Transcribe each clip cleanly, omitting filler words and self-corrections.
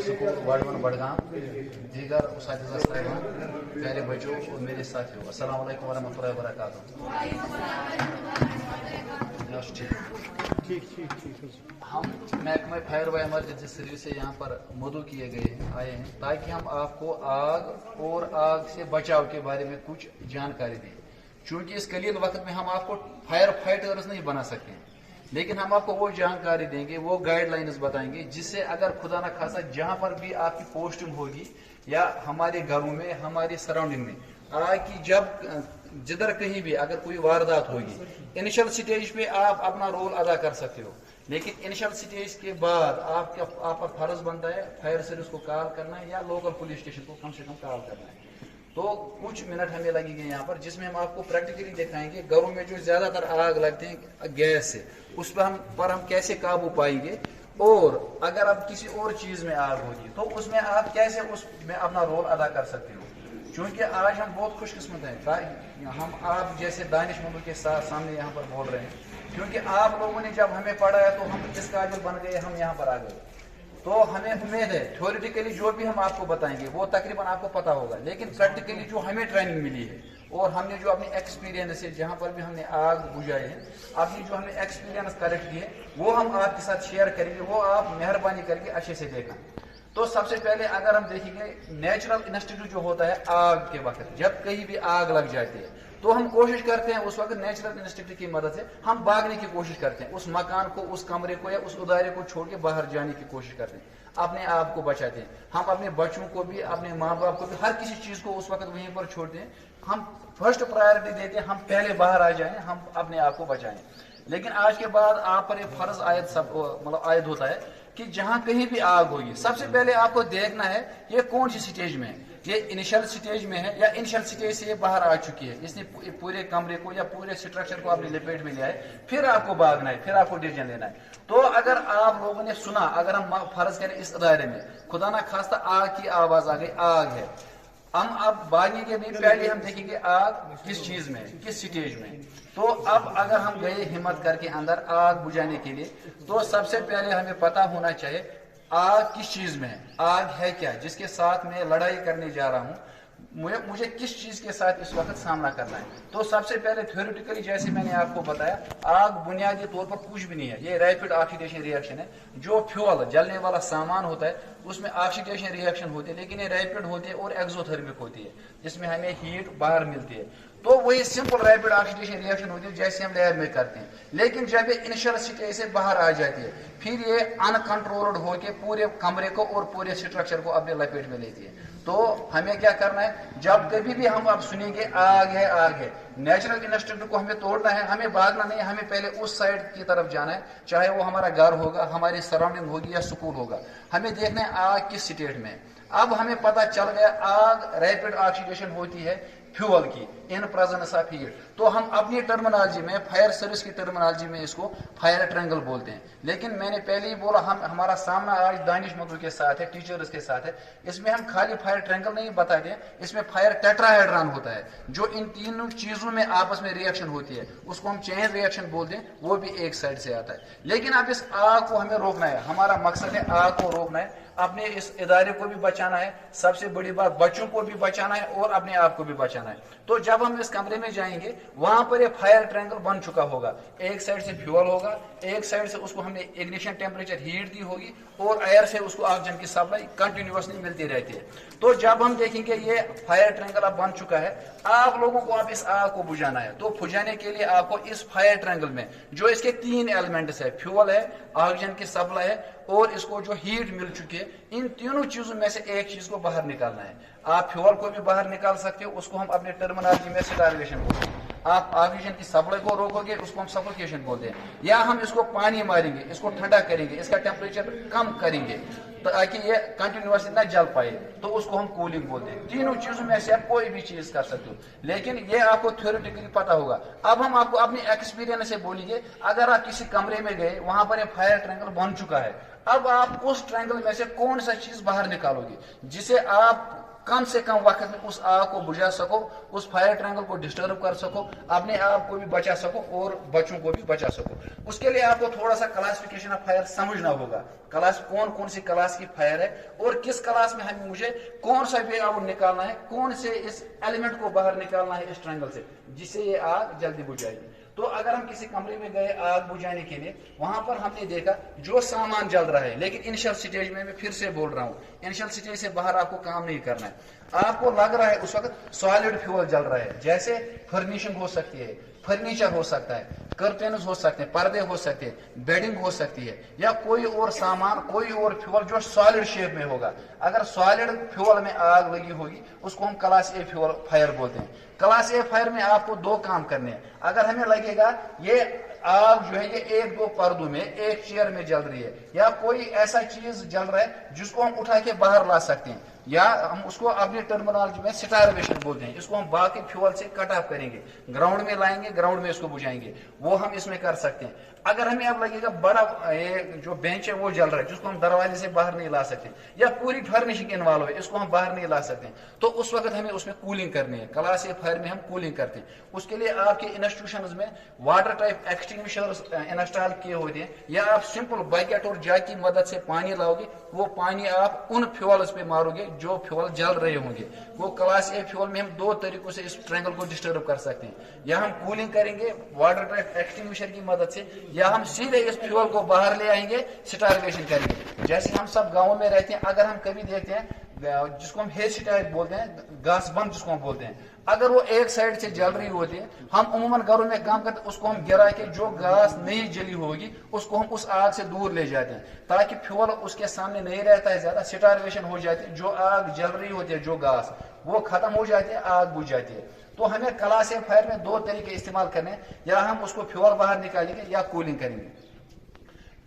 School ward 1 Budgam, दीगर उस्तादिज़ा साहिबान, प्यारे बच्चों और मेरे साथियों, अस्सलाम वालेकुम वरहमतुल्लाहि वबरकातुहू। हम महकमा फायर व इमरजेंसी सर्विस से यहाँ पर मदऊ किए आए हैं ताकि हम आपको आग और आग से बचाव के बारे में कुछ जानकारी दें। चूँकि इस कलील वक्त में हम आपको फायर फाइटर्स नहीं बना सकते, लेकिन हम आपको वो जानकारी देंगे, वो गाइडलाइंस बताएंगे जिससे अगर खुदा न खासा जहाँ पर भी आपकी पोस्टिंग होगी या हमारे घरों में, हमारी सराउंडिंग में आग की जिधर कहीं भी अगर कोई वारदात होगी, इनिशियल स्टेज पे आप अपना रोल अदा कर सकते हो, लेकिन इनिशियल स्टेज के बाद आप पर फर्ज बनता है फायर सर्विस को कॉल करना है या लोकल पुलिस स्टेशन को कम से कम कॉल करना है। तो कुछ मिनट हमें लगेंगे यहाँ पर, जिसमें हम आपको प्रैक्टिकली दिखाएंगे घरों में जो ज्यादातर आग लगते हैं गैस से, उस पर हम कैसे काबू पाएंगे, और अगर अब किसी और चीज में आग होगी तो उसमें आप कैसे उसमें अपना रोल अदा कर सकते हो। क्योंकि आज हम बहुत खुशकिस्मत हैं, हम आप जैसे दानिशमंदों के सामने यहाँ पर बोल रहे हैं, क्योंकि आप लोगों ने जब हमें पढ़ाया तो हम इस काबिल बन गए, हम यहाँ पर आ गए। तो हमें उम्मीद है थ्योरेटिकली जो भी हम आपको बताएंगे वो तकरीबन आपको पता होगा, लेकिन प्रैक्टिकली जो हमें ट्रेनिंग मिली है और हमने जो अपनी एक्सपीरियंस है, जहाँ पर भी हमने आग बुझाई है, अपनी जो हमें एक्सपीरियंस कलेक्ट की है वो हम आपके साथ शेयर करेंगे, वो आप मेहरबानी करके अच्छे से देखा। तो सबसे पहले अगर हम देखेंगे नेचुरल इंस्टीट्यूट जो होता है आग के वक्त, जब कहीं भी आग लग जाती है तो हम कोशिश करते हैं उस वक्त नेचुरल इंस्टीट्यूट की मदद से हम भागने की कोशिश करते हैं, उस मकान को, उस कमरे को या उस उदारे को छोड़ के बाहर जाने की कोशिश करते हैं, अपने आप को बचाते हैं। हम अपने बच्चों को भी, अपने माँ बाप को भी, हर किसी चीज को उस वक्त वहीं पर छोड़ते हैं। हम फर्स्ट प्रायोरिटी देते हैं, हम पहले बाहर आ जाएं, हम अपने आप को बचाएं। लेकिन आज के बाद आप पर एक फर्ज आयद होता है कि जहां कहीं भी आग होगी, सबसे पहले आपको देखना है ये कौन सी स्टेज में है, ये इनिशियल स्टेज में है या इनिशियल स्टेज से ये बाहर आ चुकी है, इसने पूरे कमरे को या पूरे स्ट्रक्चर को अपनी लपेट में लिया है, फिर आपको भागना है, फिर आपको डिसीजन लेना है। तो अगर आप लोगों ने सुना, अगर हम फर्ज करें इस अदारे में खुदा ना खास्ता आग की आवाज आ गई, आग है, हम अब भागने के भी पहले हम देखेंगे आग किस चीज में, किस स्टेज में। तो अब अगर हम गए हिम्मत करके अंदर आग बुझाने के लिए, तो सबसे पहले हमें पता होना चाहिए आग किस चीज में है, आग है क्या, जिसके साथ मैं लड़ाई करने जा रहा हूं, मुझे किस चीज के साथ इस वक्त सामना करना है। तो सबसे पहले थ्योरेटिकली जैसे मैंने आपको बताया, आग बुनियादी तौर पर कुछ भी नहीं है, ये रैपिड ऑक्सीडेशन रिएक्शन है। जो फ्यूल जलने वाला सामान होता है उसमें ऑक्सीडेशन रिएक्शन होती है, लेकिन ये रैपिड होती है और एक्सोथर्मिक होती है, जिसमें हमें हीट बाहर मिलती है। तो वही सिंपल रैपिड ऑक्सीडेशन रिएक्शन होती है जैसे हम लैब में करते हैं, लेकिन जब ये इनिशियल स्टेज से बाहर आ जाती है, फिर ये अनकंट्रोल्ड होकर पूरे कमरे को और पूरे स्ट्रक्चर को अपने लपेट में लेती है। तो हमें क्या करना है, जब कभी भी हम अब सुनेंगे आग है, आग है, नेचुरल इंस्टिंक्ट को हमें तोड़ना है, हमें भागना नहीं, हमें पहले उस साइड की तरफ जाना है, चाहे वो हमारा घर होगा, हमारी सराउंडिंग होगी या स्कूल होगा, हमें देखना है आग किस स्टेट में। अब हमें पता चल गया आग रैपिड ऑक्सीडेशन होती है फ्यूल की, इन प्रेजेंस ऑफ हीट। तो हम अपनी टर्मिनोलॉजी में, फायर सर्विस की टर्मिनोलॉजी में इसको फायर ट्रायंगल बोलते हैं। लेकिन मैंने पहले ही बोला, हमारा सामना आज दानिशमंदों के साथ है, टीचर्स के साथ है, इसमें हम खाली फायर ट्रायंगल नहीं बताते हैं, इसमें फायर टेट्राहेड्रॉन होता है, जो इन तीनों चीजों में आपस में रिएक्शन होती है, उसको हम चेन रिएक्शन बोलते हैं, वो भी एक साइड से आता है। लेकिन अब इस आग को हमें रोकना है, हमारा मकसद है आग को रोकना है, अपने इस इदारे को भी बचाना है, सबसे बड़ी बात बच्चों को भी बचाना है और अपने आप को भी बचाना है। तो जब हम इस कमरे में जाएंगे, वहां पर ये फायर ट्रायंगल बन चुका होगा, एक साइड से फ्यूल होगा, एक साइड से उसको हमने इग्निशन टेम्परेचर हीट दी होगी, और एयर से उसको ऑक्सीजन की सप्लाई कंटिन्यूअसली मिलती रहती है। तो जब हम देखेंगे ये फायर ट्रायंगल अब बन चुका है, आप लोगों को अब इस आग को बुझाना है। तो बुझाने के लिए आपको इस फायर ट्रायंगल में जो इसके 3 एलिमेंट्स है, फ्यूल है, ऑक्सीजन की सप्लाई है और इसको जो हीट मिल चुकी है, इन तीनों चीजों में से एक चीज को बाहर निकालना है। आप फ्यूल को भी बाहर निकाल सकते हो, उसको हम अपने टर्मिनोलॉजी में स्टारवेशन बोलते हैं। आप ऑक्सीजन की सप्लाई को रोकोगे, उसको हम सफोकेशन बोलते हैं। या हम इसको पानी मारेंगे, इसको ठंडा करेंगे, इसका टेम्परेचर कम करेंगे ताकि ये कंटिन्यूअसली न जल पाए, तो उसको हम कूलिंग बोलते हैं। तीनों चीजों में से आप कोई भी चीज कर सकते हो, लेकिन ये आपको थ्योरेटिकली पता होगा। अब हम आपको अपने एक्सपीरियंस से बोलेंगे, अगर आप किसी कमरे में गए, वहां पर फायर ट्रायंगल बन चुका है, अब आप उस ट्रायंगल में से कौन सा चीज बाहर निकालोगे जिसे आप कम से कम वक्त में उस आग को बुझा सको, उस फायर ट्रायंगल को डिस्टर्ब कर सको, अपने आप को भी बचा सको और बच्चों को भी बचा सको। उसके लिए आपको थोड़ा सा क्लासिफिकेशन ऑफ फायर समझना होगा, क्लास कौन कौन सी क्लास की फायर है और किस क्लास में हमें मुझे कौन सा वे आउट निकालना है, कौन से इस एलिमेंट को बाहर निकालना है इस ट्रायंगल से जिससे ये आग जल्दी बुझ जाएगी। तो अगर हम किसी कमरे में गए आग बुझाने के लिए, वहां पर हमने देखा जो सामान जल रहा है, लेकिन इनिशियल स्टेज में मैं फिर से बोल रहा हूं, इनिशियल स्टेज से बाहर आपको काम नहीं करना है। आपको लग रहा है उस वक्त सॉलिड फ्यूल जल रहा है, जैसे फर्निशिंग हो सकती है, फर्नीचर हो सकता है, कर्टेन्स हो सकते हैं, पर्दे हो सकते हैं, बेडिंग हो सकती है, या कोई और सामान, कोई और फ्यूल जो सॉलिड शेप में होगा। अगर सॉलिड फ्यूल में आग लगी होगी उसको हम क्लास ए फ्यूल फायर बोलते हैं। क्लास ए फायर में आपको दो काम करने हैं। अगर हमें लगेगा ये आग जो है ये एक दो पर्दों में, एक चेयर में जल रही है, या कोई ऐसा चीज जल रहा है जिसको हम उठा के बाहर ला सकते हैं, या हम उसको अपनी टर्मिनोलॉजी में स्टारवेशन बोलते हैं, इसको हम बाकी फ्यूल से कट ऑफ करेंगे, ग्राउंड में लाएंगे, ग्राउंड में इसको बुझाएंगे, वो हम इसमें कर सकते हैं। अगर हमें अब लगेगा बड़ा ये जो बेंच है वो जल रहा है जिसको हम दरवाजे से बाहर नहीं ला सकते, या पूरी फर्निशिंग इन्वॉल्व है इसको हम बाहर नहीं ला सकते, तो उस वक्त हमें उसमें कूलिंग करनी है। क्लास ए फायर में हम कूलिंग करते हैं। उसके लिए आपके इंस्टीट्यूशन में वाटर टाइप एक्सटिंग्विशर्स इंस्टॉल किए होते हैं, या आप सिंपल बकेट और जग की मदद से पानी लाओगे, वो पानी आप उन फ्यूल्स पे मारोगे जो फ्यूल जल रहे होंगे। वो क्लास ए फ्यूल में हम दो तरीकों से इस ट्रायंगल को डिस्टर्ब कर सकते हैं, या हम कूलिंग करेंगे वाटर टाइप एक्सटिंग्विशर की मदद से, या हम सीधे इस फ्यूल को बाहर ले आएंगे, स्टारवेशन करेंगे। जैसे हम सब गांवों में रहते हैं, अगर हम कभी देखते हैं जिसको हम हेयर स्टाइल बोलते हैं, घास बम जिसको हम बोलते हैं, अगर वो एक साइड से जल रही होती है, हम उम्मन घरों में काम करते हैं, उसको हम गिरा के जो घास नहीं जली होगी उसको हम उस आग से दूर ले जाते हैं, ताकि फ्यूल उसके सामने नहीं रहता है ज्यादा, स्टारवेशन हो जाती है, जो आग जल रही होती है जो घास वो खत्म हो जाती है, आग बुझ जाती है। तो हमें क्लास ए फायर में दो तरीके इस्तेमाल करने हैं, या हम उसको फ्यूल बाहर निकालेंगे या कूलिंग करेंगे।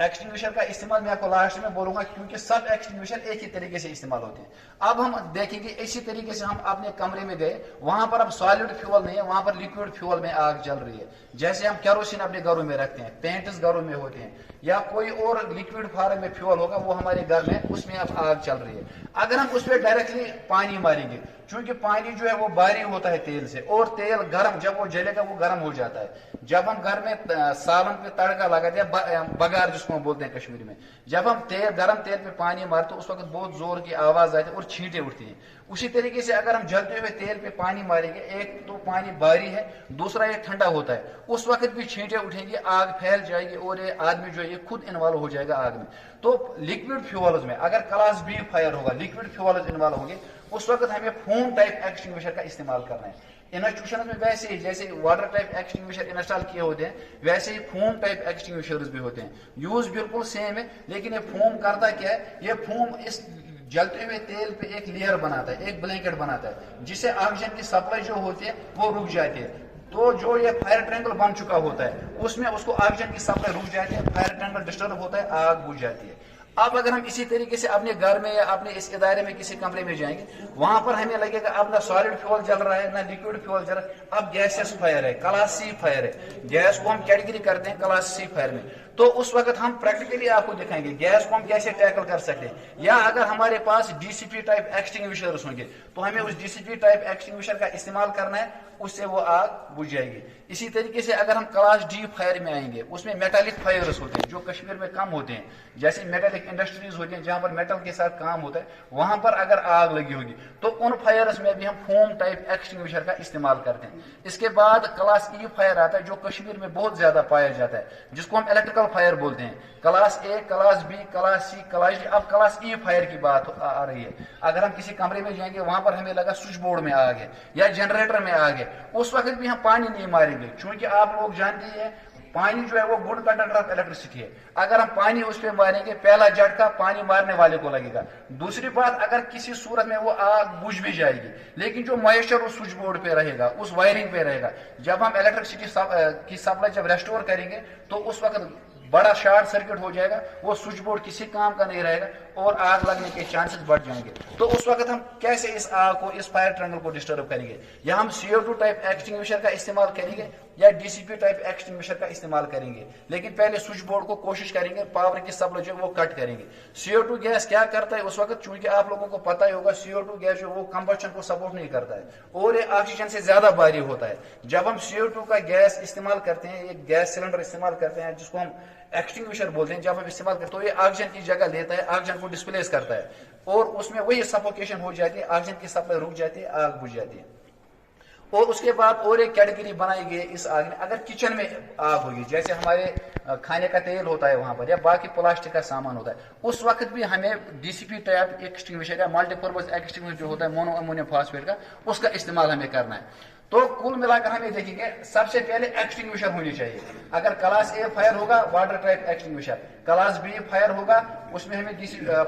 एक्सटिंग्विशर का इस्तेमाल मैं आपको लास्ट में बोलूंगा, क्योंकि सब एक्सटिंग्विशर एक ही तरीके से इस्तेमाल होते हैं। अब हम देखेंगे इसी तरीके से हम अपने कमरे में गए, वहां पर अब सॉलिड फ्यूल नहीं है, वहां पर लिक्विड फ्यूल में आग जल रही है। जैसे हम केरोसिन अपने घरों में रखते हैं, पेंट्स घरों में होते हैं, या कोई और लिक्विड फॉर्म में फ्यूल होगा वो हमारे घर में, उसमें अब आग चल रही है। अगर हम उस पर डायरेक्टली पानी मारेंगे, क्योंकि पानी जो है वो भारी होता है तेल से, और तेल गर्म जब वो जलेगा वो गर्म हो जाता है। जब हम घर में सालन पे तड़का लगाते हैं, बगार जिसको हम बोलते हैं कश्मीरी में, जब हम गर्म तेल पे पानी मारते तो उस वक्त बहुत जोर की आवाज आती है और छींटे उठती हैं। उसी तरीके से अगर हम जलते हुए तेल पे पानी मारेंगे, एक तो पानी भारी है, दूसरा ये ठंडा होता है, उस वक्त भी छींटे उठेंगी, आग फैल जाएगी और ये आदमी जो है ये खुद इन्वॉल्व हो जाएगा आग में। तो लिक्विड फ्यूल्स में अगर क्लास बी फायर होगा, लिक्विड फ्यूल्स इन्वॉल्व होंगे, उस वक्त हमें फोम टाइप एक्सटिंग्विशर का इस्तेमाल करना है। इंस्टीट्यूशन में वैसे ही जैसे वाटर टाइप एक्सटिंग्विशर इंस्टॉल किए होते हैं, वैसे ही फोम टाइप एक्सटिंग्विशर्स भी होते हैं। यूज बिल्कुल सेम है, लेकिन ये फोम करता क्या है, ये फोम इस जलते हुए तेल पे एक लेयर बनाता है, एक ब्लैंकेट बनाता है, जिससे ऑक्सीजन की सप्लाई जो होती है वो रुक जाती है। तो जो ये फायर ट्रायंगल बन चुका होता है उसमें उसको ऑक्सीजन की सप्लाई रुक जाती है, फायर ट्रायंगल डिस्टर्ब होता है, आग बुझ जाती है। अब अगर हम इसी तरीके से अपने घर में या अपने इस इदारे में किसी कमरे में जाएंगे, वहां पर हमें लगेगा अब ना सॉलिड फ्यूल जल रहा है ना लिक्विड फ्यूल जल रहा है, अब गैसेस फायर है, क्लास सी फायर है। गैस को हम कैटेगरी करते हैं क्लास सी फायर में। तो उस वक्त हम प्रैक्टिकली आपको दिखाएंगे गैस को हम कैसे टैकल कर सकते हैं, या अगर हमारे पास डीसीपी टाइप एक्सटिंग्विशर्स होंगे तो हमें उस डीसीपी टाइप एक्सटिंग्विशर का इस्तेमाल करना है, उससे वो आग बुझ जाएगी। इसी तरीके से अगर हम क्लास डी फायर में आएंगे, उसमें मेटालिक फायर्स होते हैं जो कश्मीर में कम होते हैं, जैसे मेटालिक इंडस्ट्रीज होती हैं जहां पर मेटल के साथ काम होता है, वहां पर अगर आग लगी होगी तो उन फायर्स में भी हम फोम टाइप एक्सटिंग्विशर का इस्तेमाल करते हैं। इसके बाद क्लास ई फायर आता है जो कश्मीर में बहुत ज्यादा पाया जाता है, जिसको हम इलेक्ट्रिकल फायर बोलते हैं। Class A, class B, class C, class D, अब क्लास ई फायर की बात आ रही है। अगर हम किसी कमरे में जाएंगे वहां पर हमें लगा स्विच बोर्ड में आग है या जनरेटर में आग है, उस वक्त भी हम पानी नहीं मारेंगे, क्योंकि आप लोग जानते हैं पानी जो है वो गुड कंडक्टर ऑफ इलेक्ट्रिसिटी है। अगर हम पानी उस पर मारेंगे, पहला झटका पानी मारने वाले को लगेगा। दूसरी बात, अगर किसी सूरत में वो आग बुझ भी जाएगी, लेकिन जो मॉइस्चर उस स्विच बोर्ड पे रहेगा, उस वायरिंग पे रहेगा, जब हम इलेक्ट्रिसिटी की सप्लाई जब रेस्टोर करेंगे तो उस वक्त बड़ा शॉर्ट सर्किट हो जाएगा, वो स्विच बोर्ड किसी काम का नहीं रहेगा, और आग लगने के चांसेस बढ़ जाएंगे। तो उस वक्त हम कैसे इस आग को, इस फायर ट्रायंगल को डिस्टर्ब करेंगे? या हम CO2 टाइप एक्सटिंग्विशर का इस्तेमाल करेंगे या DCP टाइप एक्सटिंग्विशर का इस्तेमाल करेंगे। लेकिन पहले स्विच बोर्ड को कोशिश करेंगे पावर की सप्लाई जो वो कट करेंगे। CO2 गैस क्या करता है उस वक्त, चूंकि आप लोगों को पता ही होगा CO2 गैस जो वो कंबस्शन को सपोर्ट नहीं करता है और ये ऑक्सीजन से ज्यादा भारी होता है। जब हम CO2 का गैस इस्तेमाल करते हैं, एक गैस सिलेंडर इस्तेमाल करते हैं जिसको हम एक्सटिंग्विशर बोलते हैं, जब हम इस्तेमाल करते हैं तो ये ऑक्सीजन की जगह लेता है, ऑक्सीजन को डिस्प्लेस करता है और उसमें वही सफोकेशन हो जाती है, ऑक्सीजन की सप्लाई रुक जाती है, आग बुझ जाती है। और उसके बाद और एक कैटेगरी बनाई गई इस आग में, अगर किचन में आग होगी, जैसे हमारे खाने का तेल होता है वहां पर या बाकी प्लास्टिक का सामान होता है, उस वक्त भी हमें DCP टाइप एक्सटिंग्विशर या मल्टीपर्पज एक्सटिंग्विशर जो होता है मोनो अमोनियम फास्फेट का, उसका इस्तेमाल हमें करना है। तो कुल मिलाकर हमें देखेंगे सबसे पहले एक्सटिंग्विशर होनी चाहिए। अगर क्लास A फायर होगा water type extinguisher, class B fire होगा उसमें हमें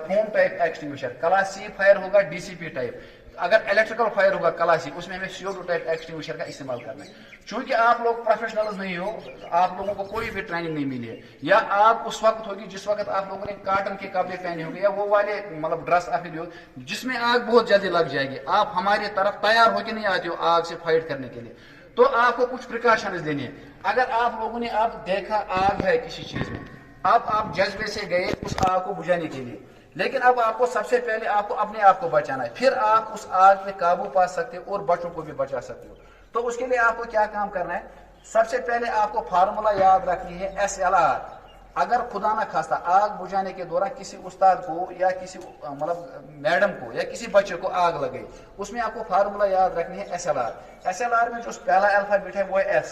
foam type extinguisher, class C fire होगा DCP टाइप, अगर इलेक्ट्रिकल फायर होगा क्लास C उसमें हमें CO2 टाइप एक्सटिंग्विशर का इस्तेमाल करना है। चूंकि आप लोग प्रोफेशनल्स नहीं हो, आप लोगों को कोई भी ट्रेनिंग नहीं मिली है, या आप उस वक्त होगी जिस वक्त आप लोगों ने कॉटन के कपड़े पहने होंगे या वो वाले मतलब ड्रेस आप हो जिसमें आग बहुत जल्दी लग जाएगी, आप हमारी तरफ तैयार होकर नहीं आते हो आग से फाइट करने के लिए, तो आपको कुछ प्रिकॉशंस लेनी है। अगर आप लोगों ने आप देखा आग है किसी चीज में, आप जज्बे से गए उस आग को बुझाने के लिए, लेकिन अब आपको सबसे पहले आपको अपने आप को बचाना है, फिर आप उस आग पे काबू पा सकते हो और बच्चों को भी बचा सकते हो। तो उसके लिए आपको क्या काम करना है? सबसे पहले आपको फार्मूला याद रखनी है SLR। अगर खुदा ना खास्ता आग बुझाने के दौरान किसी उस्ताद को या किसी मतलब मैडम को या किसी बच्चे को आग लगे, उसमें आपको फार्मूला याद रखनी है SLR में जो पहला अल्फाबेट है वो है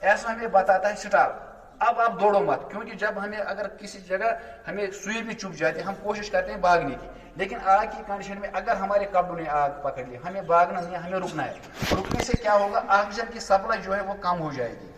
S हमें बताता है स्टार्ट। अब आप दौड़ो मत, क्योंकि जब हमें अगर किसी जगह हमें सुई भी चुभ जाती है, हम कोशिश करते हैं भागने की, लेकिन आग की कंडीशन में अगर हमारे कपड़ों ने आग पकड़ ली, हमें भागना नहीं है, हमें रुकना है। रुकने से क्या होगा, ऑक्सीजन की सप्लाई जो है वो कम हो जाएगी,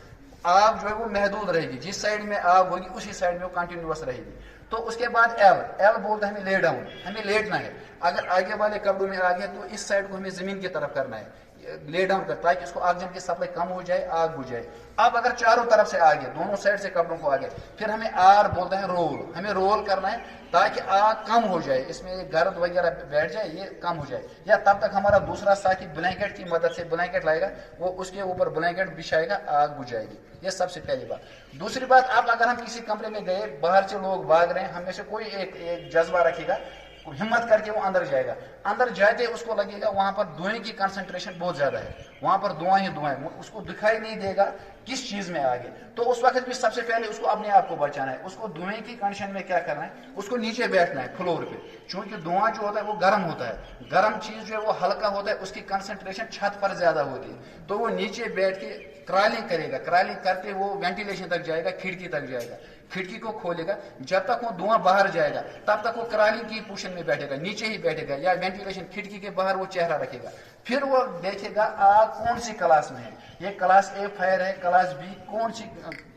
आग जो है वो महदूद रहेगी, जिस साइड में आग होगी उसी साइड में वो कंटिन्यूअस रहेगी। तो उसके बाद L बोलता है हमें ले डाउन, हमें लेटना है। अगर आगे वाले कपड़ों में आग है तो इस साइड को हमें जमीन की तरफ करना है, ले डाउन कर, ताकि इसको ऑक्सीजन की सप्लाई कम हो जाए, आग बुझ जाए। अब अगर चारों तरफ से आगे, दोनों साइड से कपड़ों को आगे, फिर हमें R बोलता है रोल, हमें रोल करना है ताकि आग कम हो जाए, इसमें ये गर्द वगैरह बैठ जाए, ये कम हो जाए। या तब तक हमारा दूसरा साथी ब्लैंकेट की मदद से ब्लैंकेट लाएगा, वो उसके ऊपर ब्लैंकेट बिछाएगा, आग बुझ जाएगी। ये सबसे पहली बात। दूसरी बात, अब अगर हम किसी कमरे में गए, बाहर से लोग भाग रहे हैं, हमें से कोई एक जज्बा रखेगा, हिम्मत करके वो अंदर जाएगा। अंदर जाते उसको लगेगा वहां पर धुएं की कंसंट्रेशन बहुत ज्यादा है, वहां पर धुआं ही धुआं है, उसको दिखाई नहीं देगा किस चीज में आगे। तो उस वक्त भी सबसे पहले उसको अपने आप को बचाना है। उसको धुएं की कंडीशन में क्या करना है, उसको नीचे बैठना है फ्लोर पे, क्योंकि धुआं जो होता है वो गर्म होता है, गर्म चीज जो है वो हल्का होता है, उसकी कंसंट्रेशन छत पर ज्यादा होती है। तो वो नीचे बैठ के क्रॉलिंग करेगा, क्रॉलिंग करके वो वेंटिलेशन तक जाएगा, खिड़की तक जाएगा, खिड़की को खोलेगा, जब तक वो धुआं बाहर जाएगा तब तक वो क्रॉलिंग की पोजीशन में बैठेगा, नीचे ही बैठेगा या वेंटिलेशन खिड़की के बाहर वो चेहरा रखेगा। फिर वो देखेगा आग कौन सी क्लास में है, ये क्लास A फायर है, क्लास B कौन सी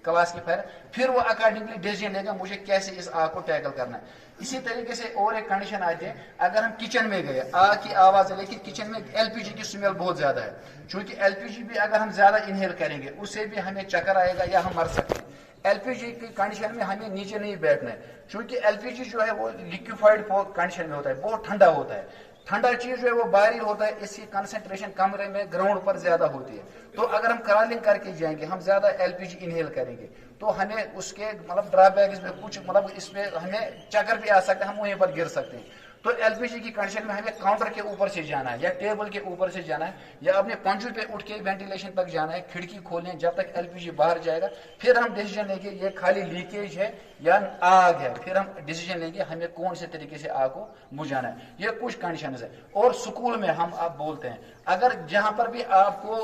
क्लास की फायर, फिर वो अकॉर्डिंगली डिसीजन लेगा मुझे कैसे इस आग को टैकल करना है। इसी तरीके से और एक कंडीशन आती है, अगर हम किचन में गए, आग की आवाज है, लेकिन किचन में LPG की स्मेल बहुत ज्यादा है, क्योंकि LPG भी अगर हम ज्यादा इनहेल करेंगे उससे भी हमें चक्कर आएगा या हम मर सकते हैं। LPG की कंडीशन में हमें नीचे नहीं बैठना है, क्योंकि LPG जो है वो लिक्विफाइड कंडीशन में होता है, बहुत ठंडा होता है, ठंडा चीज जो है वो बाहरी होता है, इसकी कंसंट्रेशन कमरे में ग्राउंड पर ज्यादा होती है। तो अगर हम क्रॉलिंग करके जाएंगे, हम ज्यादा LPG इनहेल करेंगे, तो हमें उसके मतलब ड्रॉबैक में कुछ मतलब इसमें हमें चक्कर भी आ सकता है, हम वहीं पर गिर सकते हैं। तो LPG की कंडीशन में हमें काउंटर के ऊपर से जाना है या टेबल के ऊपर से जाना है या अपने पंजों पे उठ के वेंटिलेशन तक जाना है, खिड़की खोलें जब तक LPG बाहर जाएगा, फिर हम डिसीजन लेंगे ये खाली लीकेज है या आग है, फिर हम डिसीजन लेंगे हमें कौन से तरीके से आग को बुझाना है। ये कुछ कंडीशन है। और स्कूल में हम आप बोलते हैं, अगर जहां पर भी आपको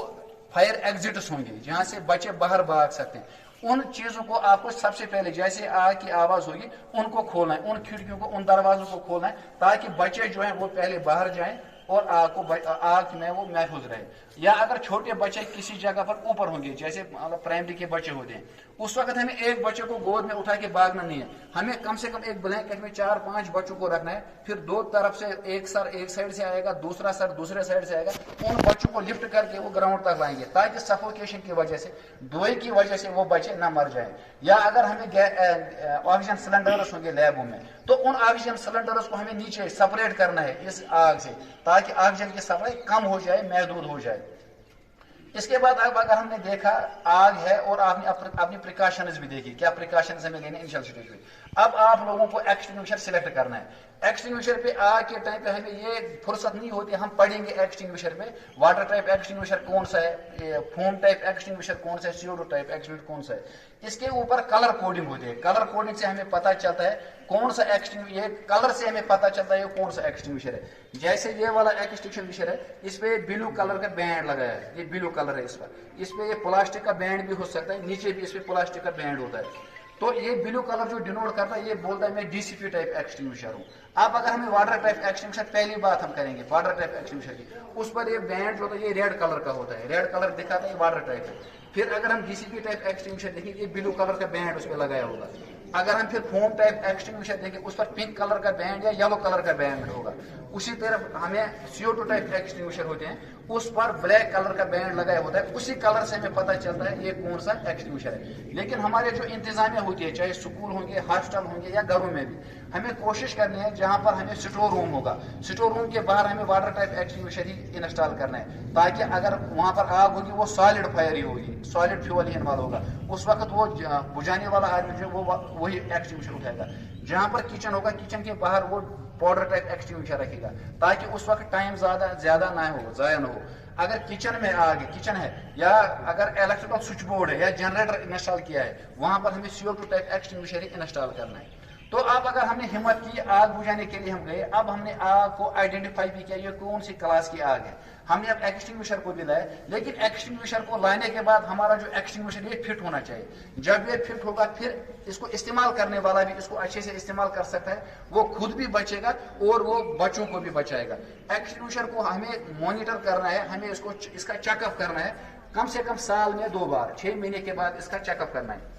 फायर एग्जिट्स होंगे जहां से बच्चे बाहर भाग सकते हैं, उन चीजों को आपको सबसे पहले जैसे आग की आवाज होगी उनको खोलना है, उन खिड़कियों को, उन दरवाजों को खोलना है, ताकि बच्चे जो हैं वो पहले बाहर जाएं और आग में वो महफूज रहे। या अगर छोटे बच्चे किसी जगह पर ऊपर होंगे, जैसे प्राइमरी के बच्चे होते हैं, उस वक्त हमें एक बच्चे को गोद में उठा के भागना नहीं है, हमें कम से कम एक ब्लैंकेट में 4-5 बच्चों को रखना है, फिर दो तरफ से एक सर एक साइड से आएगा, दूसरा सर दूसरे साइड से आएगा, उन बच्चों को लिफ्ट करके वो ग्राउंड तक लाएंगे ताकि सफोकेशन की वजह से, दोई की वजह से वो बच्चे ना मर जाए। या अगर हमें ऑक्सीजन सिलेंडर्स होंगे लैबों में, तो उन ऑक्सीजन सिलेंडर्स को हमें नीचे सेपरेट करना है इस आग से, ताकि ऑक्सीजन की सप्लाई कम हो जाए, महदूद हो जाए। इसके बाद अब अगर हमने देखा आग है और आपने अपनी प्रिकॉशंस भी देखी, क्या प्रिकॉशंस हमें लेने इनिशियल स्टेज पे। अब आप लोगों को एक्सटिंग्विशर सिलेक्ट करना है। एक्सटिंग्विशर पे आग के टाइम पे हमें ये फुर्सत नहीं होती, हम पढ़ेंगे एक्सटिंग्विशर में वाटर टाइप एक्सटिंग्विशर कौन सा है, फोम टाइप एक्सटिंग्विशर कौन सा है, CO2 टाइप एक्सटिंग्विशर कौन सा है। इसके ऊपर कलर कोडिंग होती है, कलर कोडिंग से हमें पता चलता है कौन सा एक्सटिंग्विशर, ये कलर से हमें पता चलता है ये कौन सा एक्सटिंग्विशर है। जैसे ये वाला एक्सटिंग्विशर है, इस पे ब्लू कलर का बैंड लगाया है, ये ब्लू कलर है इस पे ये प्लास्टिक का बैंड भी हो सकता है, नीचे भी इस पे प्लास्टिक का बैंड होता है। तो ये ब्लू कलर जो डिनोट करता है, ये बोलता है मैं DCP टाइप एक्सटिंग्विशर हूँ। अब अगर हमें वाटर टाइप एक्सटिंग्विशर, पहली बात हम करेंगे वाटर टाइप एक्सटिंग्विशर की, उस पर ये बैंड जो होता है ये रेड कलर का होता है, रेड कलर दिखाता है ये वाटर टाइप है। फिर अगर हम DCP टाइप एक्सटिंग्विशर देखेंगे, ये ब्लू कलर का बैंड उस पर लगाया होगा। अगर हम फिर फोम टाइप एक्सटिंग्विशर देखें, उस पर पिंक कलर का बैंड या येलो कलर का बैंड होगा। उसी तरफ हमें CO2 टाइप एक्सटिंग्विशर होते हैं, उस पर ब्लैक कलर का बैंड लगाया होता है, उसी कलर से हमें पता चलता है ये कौन सा एक्सटिंग्विशर है। लेकिन हमारे जो इंतजामिया होती है, चाहे स्कूल होंगे, हॉस्टल होंगे या घरों में भी, हमें कोशिश करनी है जहां पर हमें स्टोर रूम होगा, स्टोर रूम के बाहर हमें वाटर टाइप एक्सटिंग्विशर ही इंस्टॉल करना है, ताकि अगर वहां पर आग होगी वो सॉलिड फायर ही होगी, सॉलिड फ्यूल ही इन्वॉल्व होगा। उस वक्त वो बुझाने वाला आदमी जो वो वही एक्सटिंग्विशर उठाएगा। जहां पर किचन होगा, किचन के बाहर वो पाउडर टाइप एक्सटिंग्विशर रखेगा, ताकि उस वक्त टाइम ज्यादा ना हो, जाया ना हो। अगर किचन में आग है, किचन है, या अगर इलेक्ट्रिकल स्विच बोर्ड है या जनरेटर इंस्टॉल किया है, वहां पर हमें CO2 टाइप एक्सटिंग्विशर ही इंस्टॉल करना है। तो अब अगर हमने हिम्मत की, आग बुझाने के लिए हम गए, अब हमने आग को आइडेंटिफाई भी किया ये कौन सी क्लास की आग है, हमने अब एक्सटिंग्विशर को भी लाया। लेकिन एक्सटिंग्विशर को लाने के बाद हमारा जो एक्सटिंग्विशर ये फिट होना चाहिए। जब ये फिट होगा, फिर इसको इस्तेमाल करने वाला भी इसको अच्छे से इस्तेमाल कर सकता है, वो खुद भी बचेगा और वो बच्चों को भी बचाएगा। एक्सटिंग्विशर को हमें मॉनिटर करना है, हमें इसका चेकअप करना है, कम से कम साल में 2 बार, 6 महीने के बाद इसका चेकअप करना है।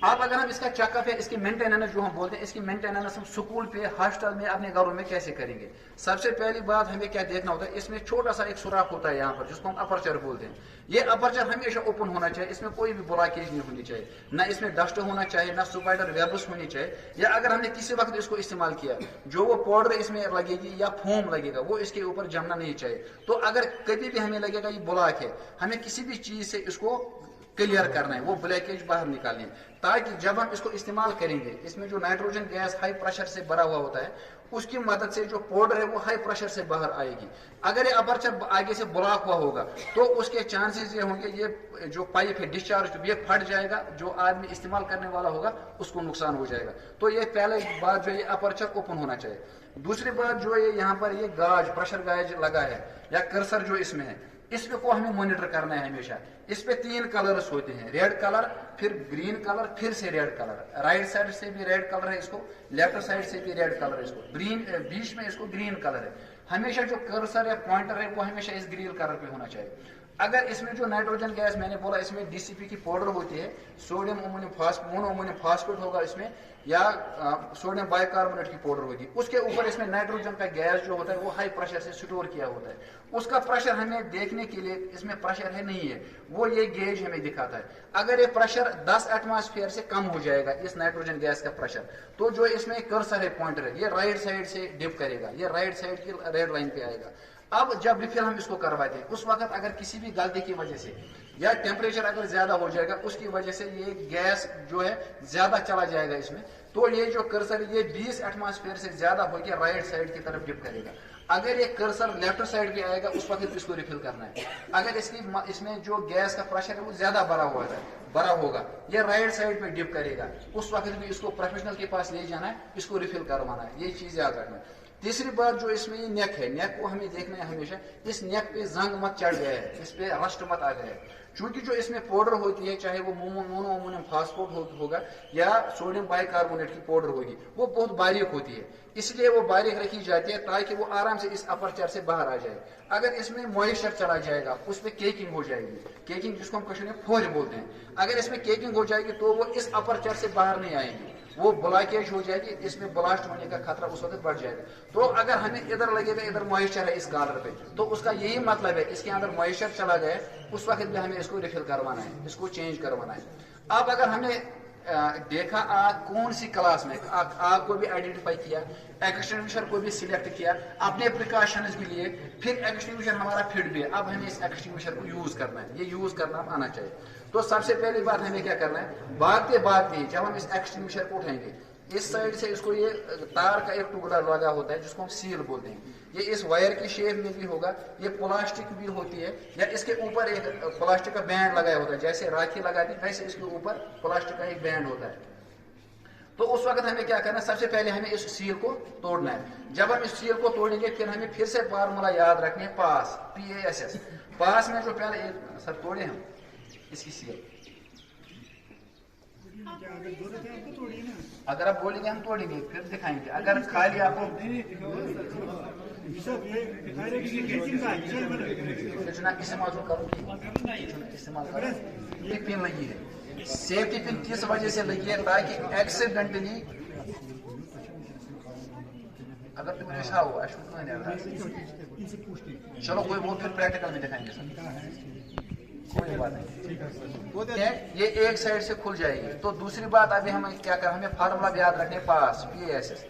अब अगर हम इसका चेकअप है, इसकी मेंटेनेंस जो हम बोलते हैं, इसकी मेंटेनेंस हम स्कूल पे, हॉस्टल में, अपने घरों में कैसे करेंगे। सबसे पहली बात हमें क्या देखना होता है, इसमें छोटा सा एक सुराख होता है यहाँ पर, जिसको हम अपर्चर बोलते हैं। ये अपर्चर हमेशा ओपन होना चाहिए, इसमें कोई भी ब्लॉकेज नहीं होनी चाहिए, ना इसमें डस्ट होना चाहिए, ना स्पाइडर वेब्स होनी चाहिए। या अगर हमने किसी वक्त इसको इस्तेमाल किया, जो वो पाउडर इसमें लगेगी या फोम लगेगा, वो इसके ऊपर जमना नहीं चाहिए। तो अगर कभी भी हमें लगेगा ये ब्लॉक है, हमें किसी भी चीज से इसको क्लियर करना है, वो ब्लैकेज बाहर निकालनी है, ताकि जब हम इसको इस्तेमाल करेंगे, इसमें जो नाइट्रोजन गैस हाई प्रेशर से भरा हुआ होता है, उसकी मदद से जो पाउडर है वो हाई प्रेशर से बाहर आएगी। अगर ये अपर्चर आगे से ब्लॉक हुआ होगा, तो उसके चांसेस ये होंगे, ये जो पाइप है डिस्चार्ज, ये फट जाएगा, जो आदमी इस्तेमाल करने वाला होगा उसको नुकसान हो जाएगा। तो ये पहले बात जो ये अपर्चर ओपन होना चाहिए। दूसरी बात जो ये यहाँ पर ये गाज, प्रेशर गाज लगा है या कर्सर जो इसमें है, इसमें को हमें मॉनिटर करना है हमेशा। इस पे 3 कलर्स होते हैं, रेड कलर, फिर ग्रीन कलर, फिर से रेड कलर। राइट साइड से भी रेड कलर है इसको, लेफ्ट साइड से भी रेड कलर है इसको, ग्रीन बीच में इसको ग्रीन कलर है। हमेशा जो कर्सर या पॉइंटर है वो हमेशा इस ग्रीन कलर पे होना चाहिए। अगर इसमें जो नाइट्रोजन गैस मैंने बोला, इसमें DCP की पाउडर होती है, सोडियम मोनो फास्फेट होगा इसमें, या सोडियम बाइकार्बोनेट की पाउडर होगी, उसके ऊपर इसमें नाइट्रोजन का गैस जो होता है वो हाई प्रेशर से स्टोर किया होता है। उसका प्रेशर हमें देखने के लिए, इसमें प्रेशर है नहीं है, वो ये गेज हमें दिखाता है। अगर ये प्रेशर 10 एटमॉस्फेयर से कम हो जाएगा, इस नाइट्रोजन गैस का प्रेशर, तो जो इसमें कर्सर है, पॉइंटर है, ये राइट साइड से डिप करेगा, ये राइट साइड की रेड लाइन पे आएगा। अब जब रिफिल हम इसको करवाते हैं, उस वक्त अगर किसी भी गलती की वजह से या टेम्परेचर अगर ज्यादा हो जाएगा, उसकी वजह से ये गैस जो है ज्यादा चला जाएगा इसमें, तो ये जो कर्सर ये 20 एटमॉस्फेयर से ज्यादा होकर राइट साइड की तरफ डिप करेगा। अगर ये कर्सर लेफ्ट साइड पे आएगा, उस वक्त इसको रिफिल करना है। अगर इसमें जो गैस का प्रेशर है वो ज्यादा बड़ा होगा, ये राइट साइड पे डिप करेगा, उस वक्त भी इसको प्रोफेशनल के पास ले जाना है, इसको रिफिल करवाना है। ये चीज याद रखना है। तीसरी बात जो इसमें ये नेक है, नेक को हमें देखना है हमेशा, इस नेक पे जंग मत चढ़ गया है, इस पे रस्ट मत आ गया है। चूंकि जो इसमें पाउडर होती है, चाहे वो मोनोअमोनियम फास्फेट होगा या सोडियम बाइकार्बोनेट की पाउडर होगी, वो बहुत बारीक होती है, इसलिए वो बारीक रखी जाती है ताकि वो आराम से इस अपर्चर से बाहर आ जाए। अगर इसमें मॉइस्चर चला जाएगा, उस पर केकिंग हो जाएगी, केकिंग जिसको हम कश्मीर में फोज बोलते हैं, अगर इसमें केकिंग हो जाएगी तो वो इस अपर्चर से बाहर नहीं आएगी, वो ब्लॉकेज हो जाएगी, इसमें ब्लास्ट होने का खतरा उस वक्त बढ़ जाएगा। तो अगर हमें इधर लगेगा, इधर मॉइस्चर है इस कॉलर पे, तो उसका यही मतलब है इसके अंदर मॉइस्चर चला गया, उस वक्त भी हमें इसको रिफिल करवाना है, इसको चेंज करवाना है। अब अगर हमने देखा आग कौन सी क्लास में, आग को भी आइडेंटिफाई किया, एक्सटिंग्विशर को भी सिलेक्ट किया, अपने प्रिकॉशंस भी लिए, फिर एक्सटिंग्विशर हमारा फिट भी है, अब हमें इस एक्सटिंग्विशर को यूज करना है, ये यूज करना आना चाहिए। तो सबसे पहली बात हमें क्या करना है, भागते भागते जब हम इस एक्सटिंग्विशर को उठाएंगे, इस साइड से इसको ये तार का एक टुकड़ा लगा होता है जिसको हम सील बोलते हैं, ये इस वायर की शेप में भी होगा, ये प्लास्टिक भी होती है, या इसके ऊपर एक प्लास्टिक का बैंड लगाया होता है, जैसे राखी लगाती है वैसे इसके ऊपर प्लास्टिक का एक बैंड होता है। तो उस वक्त हमें क्या करना है, सबसे पहले हमें इस सील को तोड़ना है। जब हम इस सील को तोड़ेंगे फिर हमें फिर से फार्मूला याद रखनी है, पास, PASS। पास में जो पहले सर तोड़े हम इसकी सील, अगर आप बोलेंगे हम तोड़ेंगे फिर दिखाएंगे, अगर खाली आपको इस्तेमाल करो, इस्तेमाल करो, ये पिन लगी है, सेफ्टी पिन किस वजह से लगी है, ताकि एक्सीडेंटली अगर तुम्हें ऐसा हुआ चलो कोई वो फिर प्रैक्टिकल में दिखाएंगे सर, कोई बात नहीं, ये एक साइड से खुल जाएगी। तो दूसरी बात अभी हमें क्या कर, हमें फार्मूला याद रखने, पास, PASS।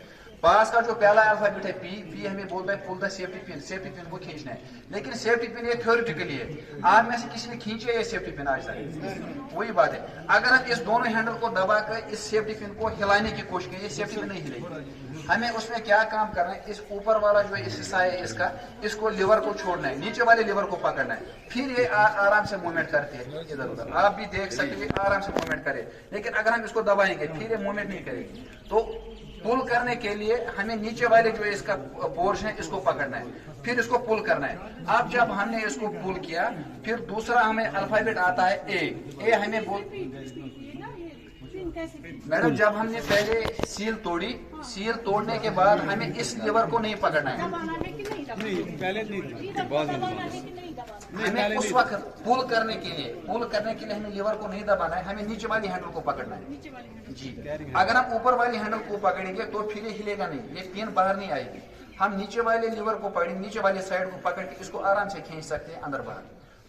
पास का जो पहला अल्फाबेट है P हमें बोलता है pull the safety pin, safety pin को खींचना है, लेकिन सेफ्टी पिन ये थ्योरेटिकली है, आप में से किसी ने खींचे ये सेफ्टी पिन आज तक, वही बात है। अगर हम इस दोनों हैंडल को दबाकर इस सेफ्टी पिन को हिलाने की कोशिश करें, ये सेफ्टी पिन नहीं हिलेगी। हमें उसमें क्या काम करना है, इस ऊपर वाला जो इस हिस्सा है इसका, इसको लीवर को छोड़ना है, नीचे वाले लीवर को पकड़ना है, फिर ये आराम से मूवमेंट करती है इधर उधर, आप भी देख सकते हैं आराम से मूवमेंट करे। लेकिन अगर हम इसको दबाएंगे फिर ये मूवमेंट नहीं करेगी। तो पुल करने के लिए हमें नीचे वाले जो इसका पोर्शन है इसको पकड़ना है, फिर इसको पुल करना है। अब जब हमने इसको पुल किया, फिर दूसरा हमें अल्फाबेट आता है ए हमें बोल, मैडम जब हमने पहले सील तोड़ी, सील तोड़ने के बाद हमें इस लीवर को नहीं पकड़ना है, हमें उस वक्त पुल करने के लिए हमें लीवर को नहीं दबाना है, हमें नीचे वाली हैंडल को पकड़ना है जी। अगर हम ऊपर वाली हैंडल को पकड़ेंगे तो फिर ये हिलेगा नहीं, ये पिन बाहर नहीं आएगी। हम नीचे वाले लीवर को पकड़ेंगे, नीचे वाले साइड को पकड़ के इसको आराम से खींच सकते हैं अंदर बाहर।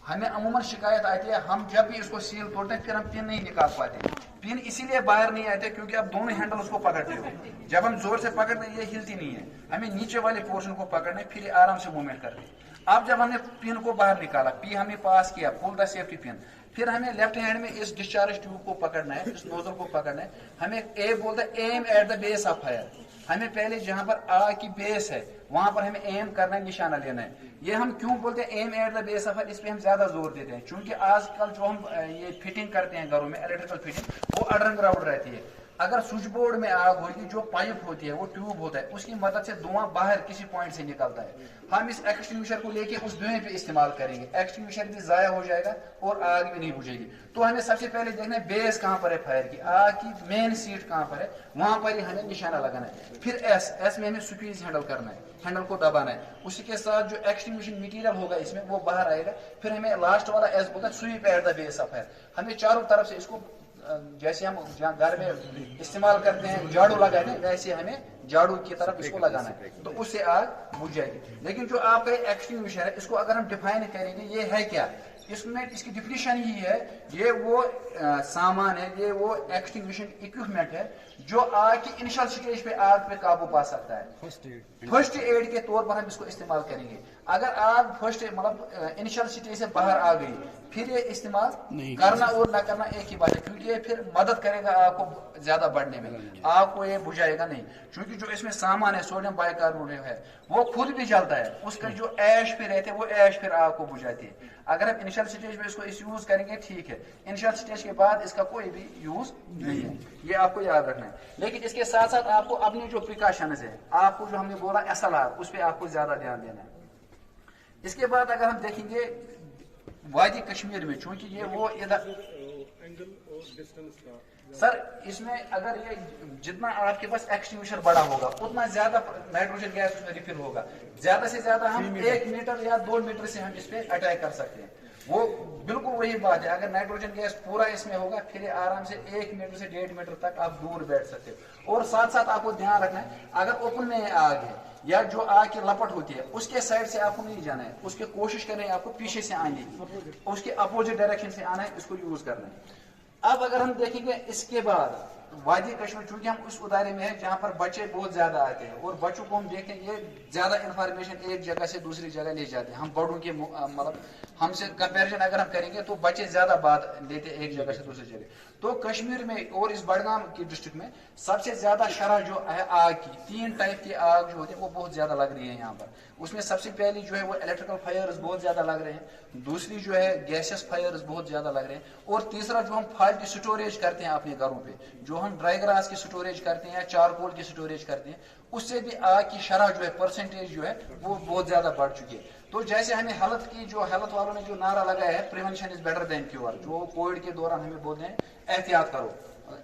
हमें अमूमन शिकायत आती है, हम जब भी इसको सील तोड़ते हैं फिर हम पिन नहीं निकाल पाते। पिन इसीलिए बाहर नहीं आते क्योंकि आप दोनों हैंडल उसको पकड़ते हो, जब हम जोर से पकड़ते हैं ये हिलती नहीं है, हमें नीचे वाले पोर्शन को पकड़ना है, फिर आराम से मूवमेंट करते हैं। अब जब हमने पिन को बाहर निकाला, P हमने पास किया, पुल द सेफ्टी पिन, फिर हमें लेफ्ट हैंड में इस डिस्चार्ज ट्यूब को पकड़ना है, इस नोजल को पकड़ना है। हमें ए बोलता है aim at the base of fire, हमें पहले जहां पर आग की बेस है वहां पर हमें एम करना है, निशाना लेना है। ये हम क्यों बोलते हैं aim at the base of fire, इस पे हम ज्यादा जोर देते हैं क्योंकि आजकल जो हम ये फिटिंग करते हैं घरों में, इलेक्ट्रिकल फिटिंग, वो अंडरग्राउंड रहती है। अगर स्विच बोर्ड में आग होगी, जो पाइप होती है वो ट्यूब होता है, उसकी मदद से धुआं बाहर किसी पॉइंट से निकलता है। हम इस एक्सटिंग्विशर को लेके उस धुएं पे इस्तेमाल करेंगे, एक्सटिंग्विशर भी जाया हो जाएगा और आग भी नहीं बुझेगी। तो हमें सबसे पहले देखना है बेस कहां पर है फायर की, आग की मेन सीट कहां पर है, वहां पर ही हमें निशाना लगाना है। फिर एस में हमें स्क्वीज हैंडल करना है, हैंडल को दबाना है, उसी के साथ जो एक्सटिंग्विशन मटेरियल होगा इसमें वो बाहर आएगा। फिर हमें लास्ट वाला एस बोलता है sweep at the base of fire, हमें चारों तरफ से इसको जैसे हम घर में इस्तेमाल करते हैं झाड़ू लगाते हैं, वैसे हमें झाड़ू की तरफ इसको लगाना है, तो उससे आग बुझ जाएगी। लेकिन जो आपका एक्सटिंग्विशर है, इसको अगर हम डिफाइन करेंगे ये है क्या, इसमें इसकी डिफिनेशन ही है, ये वो सामान है, ये वो एक्सटिंग्विशन इक्विपमेंट है जो आग की इनिशियल स्टेज पे आग पे काबू पा सकता है। फर्स्ट एड के तौर पर हम इसको इस्तेमाल करेंगे। अगर आग फर्स्ट मतलब इनिशियल स्टेज से बाहर आ गई, फिर ये इस्तेमाल करना और ना करना एक ही बात है, क्योंकि ये फिर मदद करेगा आग को ज्यादा बढ़ने में, आग को ये बुझाएगा नहीं। क्योंकि जो इसमें सामान है सोडियम बाइकार्बोनेट है, वो खुद भी जलता है, उसका जो ऐश पे रहते हैं वो ऐश फिर आग को बुझाती है। अगर हम इनिशियल स्टेज में इसको यूज करेंगे ठीक है, इनिशियल स्टेज के बाद इसका कोई भी यूज नहीं है, ये आपको याद रखना है। لیکن اس کے ساتھ ساتھ آپ کو اپنی جو پریکاشنز ہے, آپ کو جو ہم نے بولا SLR, اس پہ آپ کو زیادہ دھیان دینا ہے. اس کے بعد اگر ہم دیکھیں گے وادی کشمیر میں, چونکہ یہ وہ سر اس میں اگر یہ جتنا آپ کے پاس ایکسٹنگوشر بڑا ہوگا اتنا زیادہ نائٹروجن گیس اس میں ریفل ہوگا. زیادہ سے زیادہ ہم 1 میٹر یا 2 میٹر سے ہم اس پہ اٹیک کر سکتے ہیں. وہ بالکل وہی بات ہے, اگر نائٹروجن گیس پورا اس میں ہوگا پھر آرام سے 1 میٹر سے 1.5 میٹر تک آپ دور بیٹھ سکتے ہو. اور ساتھ ساتھ آپ کو دھیان رکھنا ہے اگر اوپن میں آگ ہے یا جو آگ کی لپٹ ہوتی ہے اس کے سائڈ سے آپ کو نہیں جانا ہے, اس کی کوشش کریں آپ کو پیچھے سے آنے کی, اس کے اپوزٹ ڈائریکشن سے آنا ہے, اس کو یوز کرنا ہے. اب اگر ہم دیکھیں گے اس کے بعد وادی کشمیر, چونکہ ہم اس ادارے میں ہیں جہاں پر بچے بہت زیادہ آتے ہیں اور بچوں کو ہم دیکھیں یہ زیادہ انفارمیشن ایک جگہ سے دوسری جگہ لے جاتے ہیں. ہم بڑوں کے مطلب ہم سے کنپیریزن اگر ہم کریں گے تو بچے زیادہ بات لیتے ہیں ایک جگہ سے دوسری جگہ. تو کشمیر میں اور اس بڑگام کی ڈسٹرکٹ میں سب سے زیادہ شرح جو ہے آگ کی, 3 ٹائپ کی آگ جو ہوتی ہے وہ بہت زیادہ لگ رہی ہے یہاں پر. اس میں سب سے پہلی جو ہے وہ الیکٹریکل فائرز بہت زیادہ لگ رہے ہیں, دوسری جو ہے گیسز فائرز بہت زیادہ لگ رہے ہیں, اور تیسرا جو ہم فالٹ سٹوریج کرتے ہیں اپنے گھروں پہ, جو ہم ڈرائی گراس کی سٹوریج کرتے ہیں یا چارکول کی سٹوریج کرتے ہیں, اس سے بھی آگ کی شرح جو ہے پرسنٹیج جو ہے وہ بہت زیادہ بڑھ چکی ہے. تو جیسے ہمیں ہیلتھ والوں نے جو نعرہ لگایا ہے prevention is better than cure, جو کووڈ کے دوران ہمیں بولتے ہیں احتیاط کرو,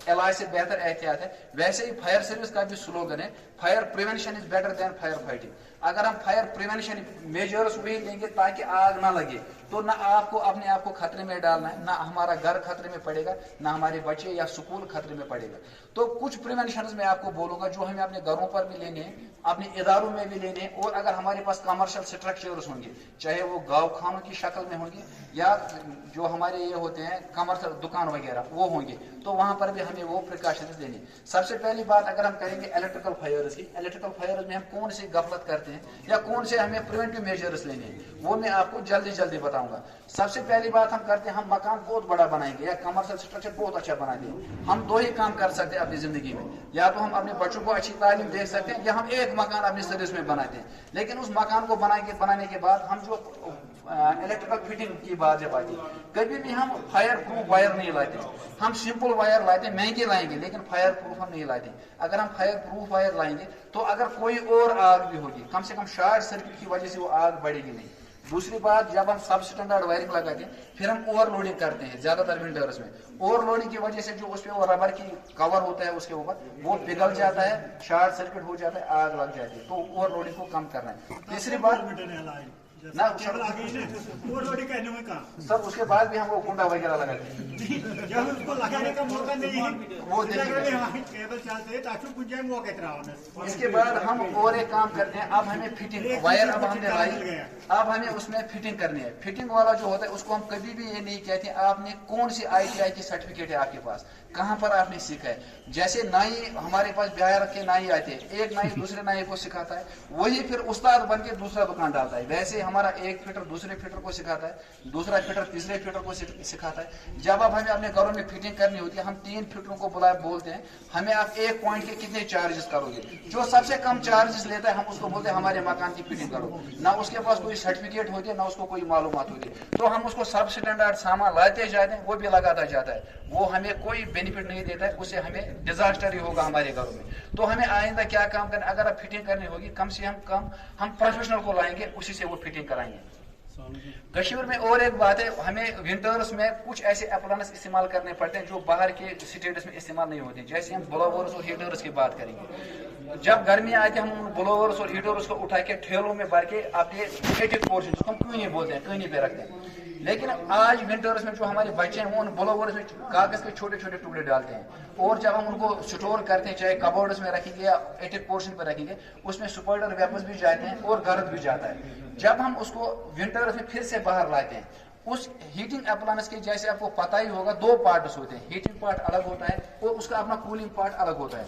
علاج سے بہتر احتیاط ہے, ویسے ہی فائر سروس کا بھی سلوگن ہے fire prevention is better than fire fighting. اگر ہم فائر پریونشن میجرز وہی لیں گے تاکہ آگ نہ لگے, تو نہ آپ کو اپنے آپ کو خطرے میں ڈالنا ہے, نہ ہمارا گھر خطرے میں پڑے گا, نہ ہمارے بچے یا سکول خطرے میں پڑے گا. تو کچھ پریونشنز میں آپ کو بولوں گا جو ہمیں اپنے گھروں پر بھی لینے ہیں, اپنے اداروں میں بھی لینے ہیں, اور اگر ہمارے پاس کمرشل سٹرکچرز ہوں گے چاہے وہ گاؤں خانوں کی شکل میں ہوں گے یا جو ہمارے یہ ہوتے ہیں کمرشل دکان وغیرہ وہ ہوں گے, تو وہاں پر بھی ہمیں وہ پریکاشنز لینے. سب سے پہلی بات اگر ہم کریں گے الیکٹریکل فائرز کی, الیکٹریکل فائرز میں ہم کون سی غفلت کرتے ہیں یا کون سے ہمیں پریونٹیو میجرز لینے ہیں, وہ میں آپ کو جلدی بتاؤں گا. سب سے پہلی بات ہم کرتے ہیں, ہم مکان بہت بڑا بنائیں گے یا کمرشل سٹرکچر بہت اچھا بنائیں گے. ہم 2 ہی کام کر سکتے ہیں اپنی زندگی میں, یا تو ہم اپنے بچوں کو اچھی تعلیم دے سکتے ہیں یا ہم ایک مکان اپنی سروس میں بناتے ہیں. لیکن اس مکان کو بنانے کے بعد ہم جو الیکٹریکل فٹنگ کی بات جب آتی ہے, کبھی بھی ہم فائر پروف وائر نہیں لاتے, ہم سمپل وائر لاتے ہیں, مہنگے لائیں گے لیکن فائر پروف ہم نہیں لاتے. اگر ہم فائر پروف وائر لائیں گے تو اگر کوئی اور آگ بھی ہوگی کم سے کم شارٹ سرکٹ کی وجہ سے وہ آگ بڑھے گی نہیں. دوسری بات, جب ہم سب اسٹینڈرڈ وائرنگ لگاتے ہیں پھر ہم اوور لوڈنگ کرتے ہیں, زیادہ تر ونٹرز میں اوور لوڈنگ کی وجہ سے جو اس پہ وہ ربر کی کور ہوتا ہے اس کے اوپر وہ پگھل جاتا ہے, شارٹ سرکٹ ہو جاتا ہے, آگ لگ جاتی ہے. تو اوور لوڈنگ کو کم کرنا ہے. تیسری بات نہ سر اس کے بعد بھی ہم وہ کنڈا وغیرہ لگاتے ہیں, وہ اس کے بعد ہم اور ایک کام کرتے ہیں. اب ہمیں فٹنگ وائر اب ہم نے لائی, اب ہمیں اس میں فٹنگ کرنی ہے. فٹنگ والا جو ہوتا ہے اس کو ہم کبھی بھی یہ نہیں کہتے آپ نے کون سی ITI کی سرٹیفکیٹ ہے آپ کے پاس, کہاں پر آپ نے سیکھا ہے. جیسے نائی ہمارے پاس بہار کے نائی آتے ہیں, ایک نائی دوسرے نائی کو سکھاتا ہے, وہی پھر استاد بن کے دوسرا دکان ڈالتا ہے. ویسے ہمارا ایک فٹر دوسرے فٹر کو سکھاتا ہے, دوسرا فٹر تیسرے فٹر کو سکھاتا ہے. جب اب ہمیں اپنے گھروں میں فٹنگ کرنی ہوتی ہے ہم 3 فٹروں کو بولتے ہیں ہمیں آپ ایک پوائنٹ کے کتنے چارجز کرو گے. جو سب سے کم چارجز لیتا ہے ہم اس کو بولتے ہیں ہمارے مکان کی فٹنگ کرو. نہ اس کے پاس کوئی سرٹیفکیٹ ہوتی ہے نہ اس کو کوئی معلومات ہوتی ہے, تو ہم اس کو سب اسٹینڈرڈ سامان لاتے جاتے ہیں, وہ بھی لگاتا جاتا ہے, وہ ہمیں کوئی بینیفٹ نہیں دیتا ہے, اس سے ہمیں ڈیزاسٹر ہی ہوگا ہمارے گھروں میں. تو ہمیں آئندہ کیا کام کرنا, اگر اب فٹنگ کرنی ہوگی کم سے کم ہم پروفیشنل کو لائیں گے, اسی سے وہ فٹنگ کرائیں گے. کشمیر میں اور ایک بات ہے, ہمیں ونٹرز میں کچھ ایسے اپلائنس استعمال کرنے پڑتے ہیں جو باہر کے اسٹیٹس میں استعمال نہیں ہوتے. جیسے ہم بلوورز اور ہیٹرز کی بات کریں گے, جب گرمی آتی ہے ہم ان بلوورز اور ہیٹرز کو اٹھا کے ٹھیلوں میں بھر کے اپنے ایٹک پورشن جس کو ہم کونی بولتے ہیں کونی پہ رکھتے ہیں. لیکن آج ونٹرز میں جو ہمارے بچے ہیں وہ ان بلوورز میں کاغذ کے چھوٹے چھوٹے ٹکڑے ڈالتے ہیں, اور جب ہم ان کو سٹور کرتے ہیں چاہے کبورڈز میں رکھیں گے یا ایٹک پورشن پہ رکھیں گے, اس میں سپائڈر ویبز بھی جاتے ہیں اور گرد بھی جاتا ہے. جب ہم اس کو ونٹرز میں پھر سے باہر لاتے ہیں, اس ہیٹنگ اپلائنس کے جیسے آپ کو پتہ ہی ہوگا 2 پارٹس ہوتے ہیں, ہیٹنگ پارٹ الگ ہوتا ہے اور اس کا اپنا کولنگ پارٹ الگ ہوتا ہے.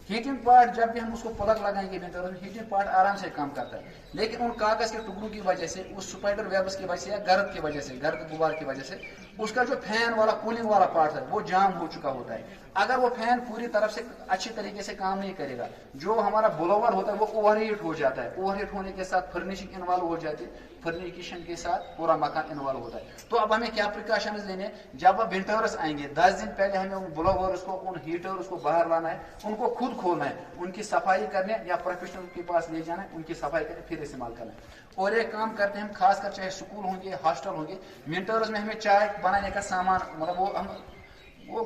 ہیٹنگ پارٹ جب بھی ہم اس کو پلگ لگائیں گے ونٹرز میں ہیٹنگ پارٹ آرام سے کام کرتا ہے, لیکن ان کاغذ کے ٹکڑوں کی وجہ سے, اس سپائڈر ویبس کی وجہ سے یا گرد کی وجہ سے, گرد غبار کی وجہ سے اس کا جو فین والا کولنگ والا پارٹ ہے وہ جام ہو چکا ہوتا ہے. अगर वो फैन पूरी तरफ से अच्छी तरीके से काम नहीं करेगा, जो हमारा ब्लोवर होता है वो ओवरहीट हो जाता है, ओवरहीट होने के साथ फर्निशिंग इन्वॉल्व हो जाती है, फर्निशिंग के साथ पूरा मकान इन्वॉल्व होता है। तो अब हमें क्या प्रिकॉशंस लेने हैं, जब अब विंटर्स आएंगे 10 दिन पहले हमें उन ब्लोवर्स को, उन हीटर्स को बाहर लाना है, उनको खुद खोलना है, उनकी सफाई करने या प्रोफेशनल के पास ले जाना है, उनकी सफाई करके फिर इस्तेमाल करना है। और एक काम करते हैं हम, खासकर चाहे स्कूल होंगे हॉस्टल होंगे, विंटर्स में हमें चाय बनाने का सामान मतलब वो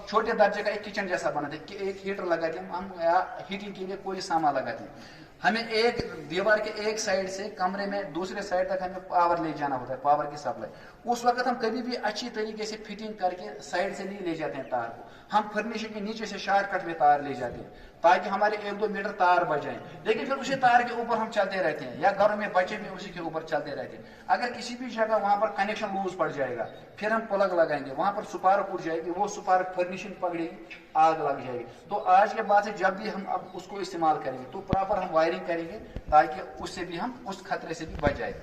छोटे दर्जे का एक किचन जैसा बनाते हैं, एक हीटर लगाते हैं हम या हीटिंग के लिए कोई सामान लगाते हैं। हमें एक दीवार के एक साइड से कमरे में दूसरे साइड तक हमें पावर ले जाना होता है, पावर की सप्लाई। उस वक्त हम कभी भी अच्छी तरीके से फिटिंग करके साइड से नहीं ले जाते हैं तार को, हम फर्निशिंग के नीचे से शॉर्टकट में तार ले जाते हैं ताकि हमारे 1-2 मीटर तार बच जाए। लेकिन फिर उसी तार के ऊपर हम चलते रहते हैं, या घरों में बच्चे भी उसी के ऊपर चलते रहते हैं। अगर किसी भी जगह वहां पर कनेक्शन लूज पड़ जाएगा, फिर हम प्लग लगाएंगे, वहां पर स्पार्क उठ जाएगी, वो स्पार्क फर्निशिंग पकड़ेगी, आग लग जाएगी। तो आज के बाद से जब भी हम अब उसको इस्तेमाल करेंगे तो प्रॉपर हम वायरिंग करेंगे ताकि उससे भी हम उस खतरे से भी बच जाए।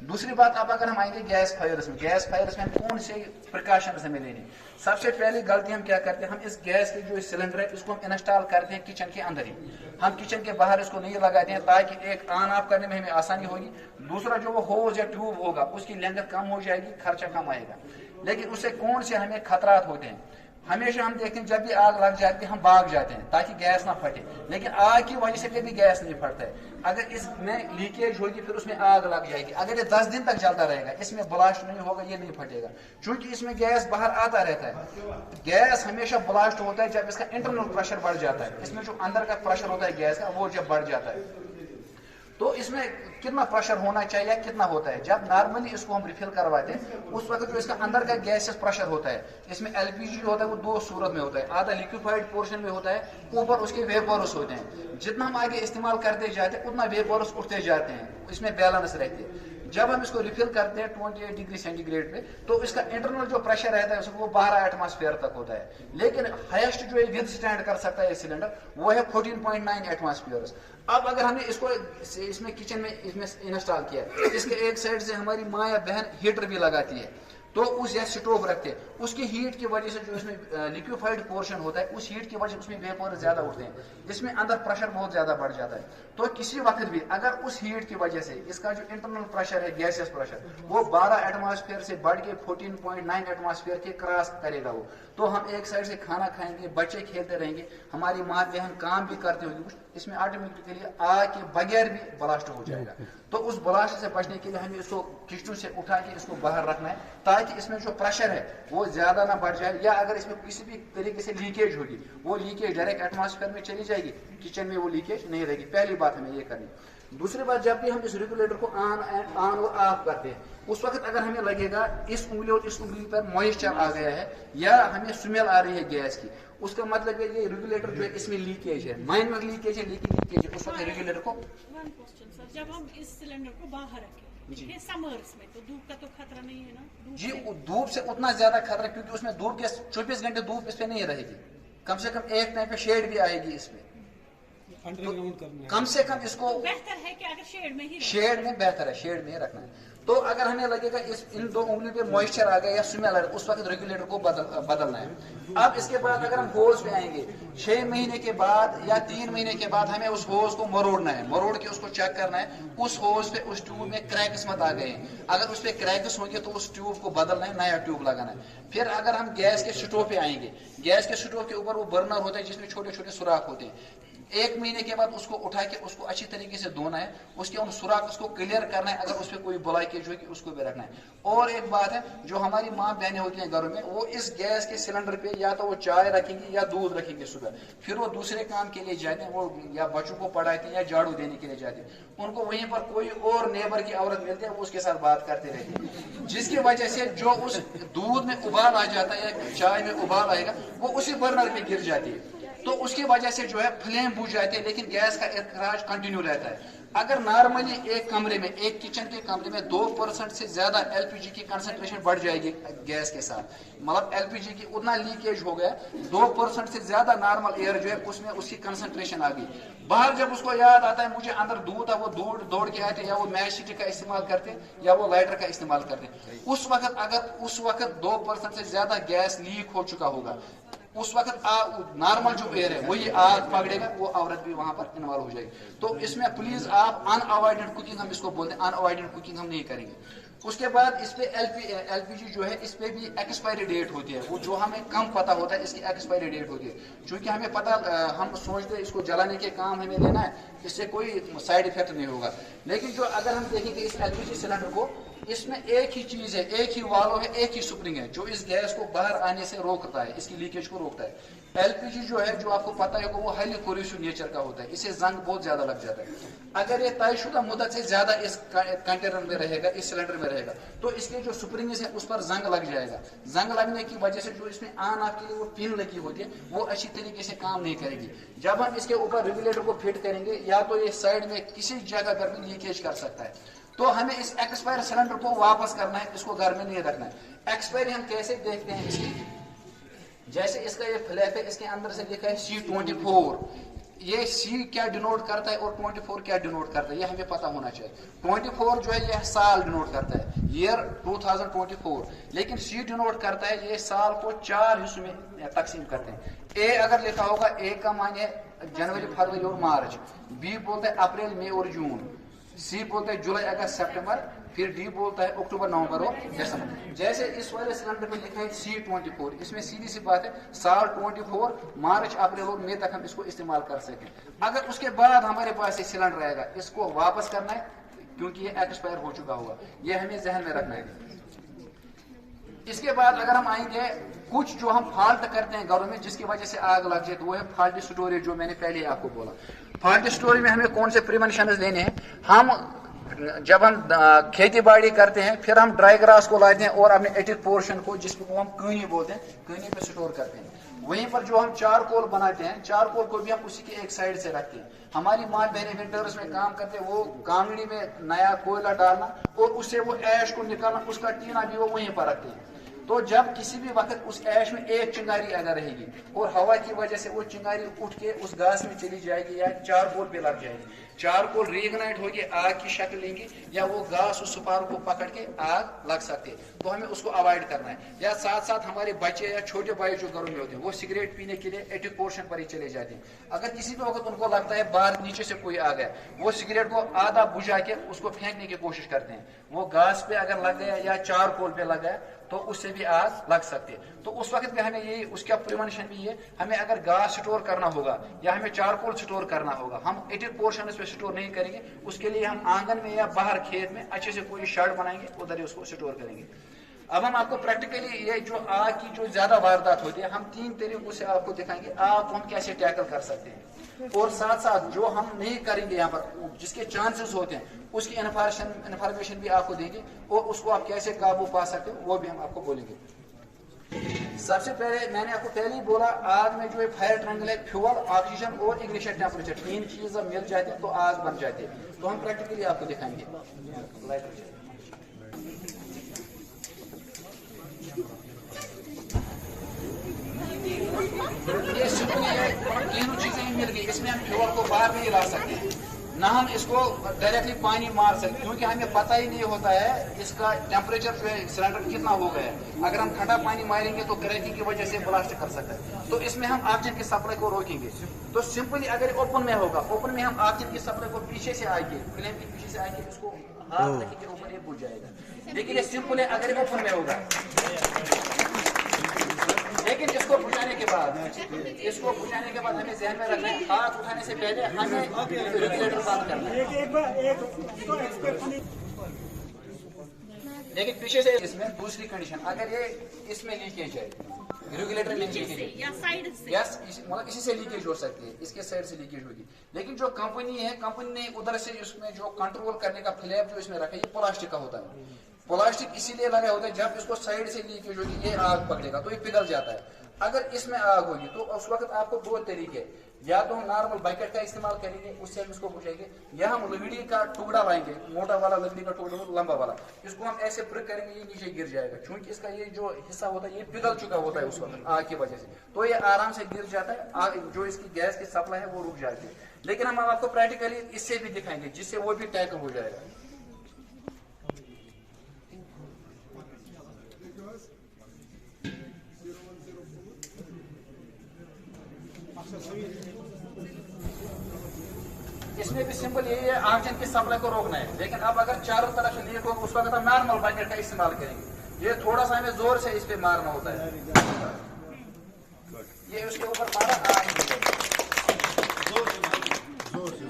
दूसरी बात, अब अगर हम आएंगे गैस फायर्स में, गैस फायर्स में हम कौन से प्रिकॉशंस हमें लेने। सबसे पहली गलती हम क्या करते हैं, हम इस गैस के जो सिलेंडर है इसको हम इंस्टॉल करते हैं किचन के अंदर ही, हम किचन के बाहर इसको नहीं लगाते हैं ताकि एक ऑन ऑफ करने में हमें आसानी होगी, दूसरा जो वो होज या ट्यूब होगा उसकी लेंथ कम हो जाएगी, खर्चा कम आएगा। लेकिन उससे कौन से हमें खतरात होते हैं, हमेशा हम देखते हैं जब भी आग लग जाती है हम भाग जाते हैं ताकि गैस ना फटे, लेकिन आग की वजह से कभी गैस नहीं फटता है। अगर इसमें लीकेज होगी फिर उसमें आग लग जाएगी, अगर ये 10 दिन तक चलता रहेगा इसमें ब्लास्ट नहीं होगा, ये नहीं फटेगा, क्योंकि इसमें गैस बाहर आता रहता है। गैस हमेशा ब्लास्ट होता है जब इसका इंटरनल प्रेशर बढ़ जाता है, इसमें जो अंदर का प्रेशर होता है गैस का वो जब बढ़ जाता है। तो इसमें कितना प्रेशर होना चाहिए, कितना होता है, जब नॉर्मली इसको हम रिफिल करवाते हैं उस वक्त जो इसका अंदर का गैसेस प्रेशर होता है, इसमें एलपीजी होता है वो 2 सूरत में होता है, आधा लिक्विफाइड पोर्शन में होता है, ऊपर उसके वेपर्स होते हैं। जितना हम आगे इस्तेमाल करते जाते हैं उतना वेपर्स उठते जाते हैं, इसमें बैलेंस रहते हैं। जब हम इसको रिफिल करते हैं 28 डिग्री सेंटीग्रेड पे तो इसका इंटरनल जो प्रेशर रहता है वो 12 एटमॉस्फेयर तक होता है, लेकिन हाईएस्ट जो विद स्टैंड कर सकता है सिलेंडर वो है 14.9 एटमॉस्फेयर। अब अगर हमने इसको इसमें किचन में इसमें इंस्टॉल किया, इसके एक साइड से हमारी माँ या बहन हीटर भी लगाती है, तो उस या स्टोव रखते हैं, उसकी हीट की वजह से जो इसमें लिक्विफाइड पोर्शन होता है उस हीट की वजह से उसमें वेपर ज्यादा उठते हैं, जिसमें अंदर प्रेशर बहुत ज्यादा बढ़ जाता है। तो किसी वक्त भी अगर उस हीट की वजह से इसका जो इंटरनल प्रेशर है गैसियस प्रेशर वो 12 एटमॉस्फेयर से बढ़ के 14.9 एटमॉस्फेयर के क्रॉस करेगा वो, तो हम एक साइड से खाना खाएंगे, बच्चे खेलते रहेंगे, हमारी माँ बहन काम भी करते होंगे कुछ, इसमें ऑटोमेटिकली आग के बगैर भी ब्लास्ट हो जाएगा। तो उस ब्लास्ट से बचने के लिए हमें इसको किचन से उठा के इसको बाहर रखना है ताकि इसमें जो प्रेशर है वो ज्यादा ना बढ़ जाए, या अगर इसमें किसी भी तरीके से लीकेज होगी वो लीकेज डायरेक्ट एटमॉस्फेयर में चली जाएगी, किचन में वो लीकेज नहीं रहेगी। पहली बात हमें ये करनी। दूसरी बात, जब भी हम इस रेगुलेटर को ऑन और ऑफ करते हैं उस वक्त अगर हमें लगेगा इस उंगली और इस उंगली पर मॉइस्चर आ गया है या हमें स्मेल आ रही है गैस की, उसका मतलब है ये रेगुलेटर जो है इसमें लीकेज है, माइनर लीकेज है लेकिन लीकेज है, उस वक्त रेगुलेटर को। जब हम इस सिलेंडर को बाहर रखें समर्स में तो धूप का तो खतरा नहीं है ना? जी, धूप से उतना ज्यादा खतरा, क्योंकि उसमें धूप के 24 घंटे धूप इस पे नहीं रहेगी, कम से कम एक टाइम पे शेड भी आएगी इसमें, तो कम से कम इसको बेहतर है कि अगर शेड में बेहतर है, शेड में रखना है। तो अगर हमें लगेगा इन 2 उंगली पे मॉइस्चर आ गया या स्मेल आ रहा है उस वक्त रेगुलेटर को बदलना है। अब इसके बाद अगर हम होज पे आएंगे 6 महीने के बाद या 3 महीने के बाद हमें उस होज को मरोड़ना है, मरोड़ के उसको चेक करना है उस होज पे उस ट्यूब में क्रैक्स मत आ गए हैं, अगर उस पे क्रैक्स होंगे तो उस ट्यूब को बदलना है, नया ट्यूब लगाना है। फिर अगर हम गैस के स्टोव पे आएंगे, गैस के स्टोव के ऊपर वो बर्नर होता है जिसमें छोटे छोटे सुराख होते हैं, 1 महीने के बाद उसको उठा के उसको अच्छी तरीके से धोना है, उसके उन सुराख उसको क्लियर करना है, अगर उस पर कोई ब्लॉकेज होगी उसको भी रखना है। और एक बात है, जो हमारी माँ बहनें होती हैं घरों में वो इस गैस के सिलेंडर पे या तो वो चाय रखेंगी या दूध रखेंगे सुबह, फिर वो दूसरे काम के लिए जाते हैं, वो या बच्चों को पढ़ाते हैं या झाड़ू देने के लिए जाते हैं, उनको वहीं पर कोई और नेबर की औरत मिलती है वो उसके साथ बात करते रहते हैं, जिसकी वजह से जो उस दूध में उबाल आ जाता है या चाय में उबाल आएगा वो उसी बर्नर पे गिर जाती है, तो उसकी वजह से जो है फ्लेम बुझ जाती है, लेकिन गैस का इखराज कंटिन्यू रहता है। अगर नॉर्मली एक कमरे में, एक किचन के कमरे में 2% से ज्यादा एलपीजी की कंसंट्रेशन बढ़ जाएगी गैस के साथ, मतलब एलपीजी की उतना लीकेज हो गया 2% से ज्यादा नॉर्मल एयर जो है उसमें उसकी कंसंट्रेशन आ गई, बाहर जब उसको याद आता है मुझे अंदर दूध था, वो दौड़ के आते या वो मैच सिटी का इस्तेमाल करते या वो लाइटर का इस्तेमाल करते, उस वक्त अगर उस वक्त 2% से ज्यादा गैस लीक हो चुका होगा उस वक्त नॉर्मल जो एयर है वही आग पकड़ेगा, वो औरत भी वहां पर इन्वॉल्व हो जाएगी। तो इसमें प्लीज आप अनअवॉइडेड कुकिंग, हम इसको बोलते हैं अनअवॉइडेड कुकिंग, हम नहीं करेंगे। उसके बाद इस पे एलपीजी जो है इस पे भी एक्सपायरी डेट होती है, वो जो हमें कम पता होता है इसकी एक्सपायरी डेट होती है, क्योंकि हमें पता हम सोचते हैं इसको जलाने के काम हमें लेना है, इससे कोई साइड इफेक्ट नहीं होगा। लेकिन जो अगर हम देखेंगे इस एलपीजी सिलेंडर को, इसमें एक ही चीज है, एक ही वाल्व है, एक ही स्प्रिंग है जो इस गैस को बाहर आने से रोकता है, इसकी लीकेज को रोकता है। एलपीजी जो है, जो आपको पता है वो हाईली कोरोसिव नेचर का होता है, इसे जंग बहुत ज्यादा लग जाता है। अगर ये तयशुदा मुद्दत से ज्यादा इस कंटेनर में रहेगा, इस सिलेंडर में रहेगा, तो इसके जो स्प्रिंग्स है उस पर जंग लग जाएगा। जंग लगने की वजह से जो इसमें ऑन ऑफ के लिए वो पिन लगी होती है वो अच्छी तरीके से काम नहीं करेगी। जब हम इसके ऊपर रेगुलेटर को फिट करेंगे, या तो ये साइड में किसी जगह पर भी लीकेज कर सकता है। तो हमें इस एक्सपायर सिलेंडर को वापस करना है, इसको घर में नहीं रखना है। एक्सपायरी हम कैसे देखते हैं इसकी, जैसे इसका ये फ्लैप है, इसके अंदर से लिखा है C24, ये C क्या डिनोट करता है और 24 क्या डिनोट करता है, ये हमें पता होना चाहिए। 24 जो है ये साल डिनोट करता है, ईयर 2024, लेकिन C डिनोट करता है ये साल को 4 हिस्सों में तकसीम करते हैं। ए अगर लिखा होगा, ए का माने जनवरी, फरवरी और मार्च, बी बोलता है अप्रैल, मई और जून, सी बोलता है जुलाई, अगस्त, सितंबर, फिर डी बोलता है अक्टूबर, नवंबर और दिसंबर। जैसे इस वाले सिलेंडर में लिखा है C24, इसमें सीधी सी बात है साल 24, मार्च, अप्रैल और मई तक हम इसको इस्तेमाल कर सकें। अगर उसके बाद हमारे पास एक सिलेंडर आएगा, इसको वापस करना है क्योंकि ये एक्सपायर हो चुका होगा, ये हमें जहन में रखना है। इसके बाद अगर हम आएंगे, कुछ जो हम फॉल्ट करते हैं घरों में जिसकी वजह से आग लग जाए, तो वो है फॉल्टी स्टोरेज, जो मैंने पहले आपको बोला। फॉल्टी स्टोरेज में हमें कौन से प्रिवेंशन लेने हैं, हम जब हम खेती बाड़ी करते हैं, फिर हम ड्राई ग्रास को लाते हैं और अपने एटिक पोर्शन को, जिसको हम कनी बोलते हैं, कनी पे स्टोर करते हैं। वहीं पर जो हम चारकोल बनाते हैं, चारकोल को भी हम उसी के एक साइड से रखते हैं। हमारी माँ बहनें विंटर्स में काम करते हैं, वो कांगड़ी में नया कोयला डालना और उससे वो ऐश को निकालना, उसका टीना भी वो वहीं पर रखते हैं। तो जब किसी भी वक्त उस ऐश में एक चिंगारी अगर रहेगी और हवा की वजह से वो चिंगारी उठ के उस घास में चली जाएगी या चारकोल पे लग जाएगी, चारकोल रीइग्नाइट होगी, आग की शक्ल लेंगी, या वो घास उस सुपार को पकड़ के आग लग सकती है। तो हमें उसको अवॉइड करना है। या साथ साथ हमारे बच्चे या छोटे भाई जो घरों में होते हैं, वो सिगरेट पीने के लिए एटिक पोर्शन पर ही चले जाते हैं। अगर किसी भी वक्त उनको लगता है बाहर नीचे से कोई आ गया, वो सिगरेट को आधा बुझा के उसको फेंकने की कोशिश करते हैं। वो घास पे अगर लग गया या चारकोल पे लग गया तो उससे भी आग लग सकती है। तो उस वक्त में हमें यही, उसका प्रिवेंशन भी है, हमें अगर घास स्टोर करना होगा या हमें चारकोल स्टोर करना होगा, हम एटिक पोर्शन पे स्टोर नहीं करेंगे, उसके लिए हम आंगन में या बाहर खेत में अच्छे से कोई शेड बनाएंगे, उधर ही उसको स्टोर करेंगे। अब हम आपको प्रैक्टिकली ये जो आग की जो ज्यादा वारदात होती है, हम 3 तरीकों से आपको दिखाएंगे आप हम कैसे टैकल कर सकते हैं, और साथ साथ जो हम नहीं करेंगे यहाँ पर, जिसके चांसेस होते हैं, उसकी इन्फॉर्मेशन भी आपको देंगे, और उसको आप कैसे काबू पा सकते हो वो भी हम आपको बोलेंगे। सबसे पहले मैंने आपको पहले ही बोला, आग में जो है फायर ट्रायंगल है, फ्यूल, ऑक्सीजन और इग्निशन टेम्परेचर, 3 चीज मिल जाती है तो आग बन जाती है। तो हम प्रैक्टिकली आपको दिखाएंगे। ये सिंपली है, तीनों चीजें ही मिल गई, इसमें हम फ्यूल को बाहर नहीं ला सकते, ना हम इसको डायरेक्टली पानी मार सकते, क्योंकि हमें पता ही नहीं होता है इसका टेम्परेचर जो है सिलेंडर कितना हो गया है। अगर हम ठंडा पानी मारेंगे तो क्रैकिंग की वजह से ब्लास्ट कर सकता है। तो इसमें हम ऑक्सीजन की सप्लाई को रोकेंगे। तो सिंपली अगर ओपन में होगा, ओपन में हम ऑक्सीजन की सप्लाई को पीछे से आएंगे, फ्लेम के पीछे से आएंगे, इसको हाथ रखेंगे ऊपर, ये बुझ जाएगा। लेकिन ये सिंपल है अगर ओपन में होगा। लेकिन इसको बुझाने के बाद हमें ध्यान में रखना है, हाथ उठाने से पहले हमें रेगुलेटर बंद करना है। लेकिन पीछे से इसमें दूसरी कंडीशन, अगर ये इसमें लीकेज है, रेगुलेटर लीकेज है या साइड से, यस, मतलब इसी से लीकेज हो सकती है, इसके साइड से लीकेज होगी। लेकिन जो कंपनी है, कंपनी ने उधर से इसमें जो कंट्रोल करने का फ्लैप जो इसमें रखा है, ये प्लास्टिक का होता है। प्लास्टिक इसीलिए लगा होता है, जब इसको साइड से लीकेज होगी ये आग पकड़ेगा तो ये पिघल जाता है। अगर इसमें आग होगी तो उस वक्त आपको 2 तरीके, या तो हम नॉर्मल बकेट का इस्तेमाल करेंगे, उससे हम इसको बुझाएंगे, या हम लकड़ी का टुकड़ा लाएंगे, मोटा वाला लकड़ी का टुकड़ा, लंबा वाला, इसको हम ऐसे प्रिक करेंगे, ये नीचे गिर जाएगा, क्योंकि इसका ये जो हिस्सा होता है ये पिघल चुका होता है उस वक्त आग की वजह से, तो ये आराम से गिर जाता है, आग जो इसकी गैस की सप्लाई है वो रुक जाती है। लेकिन हम आपको प्रैक्टिकली इससे भी दिखाएंगे, जिससे वो भी टैकल हो जाएगा। इसमें भी सिंपल यही है, ऑक्सीजन की सप्लाई को रोकना है। लेकिन अब अगर चारों तरफ से लीक हो उस वक्त हम नॉर्मल बकेट का इस्तेमाल करेंगे। ये थोड़ा सा हमें जोर से इस पे मारना होता है, ये उसके ऊपर मारा।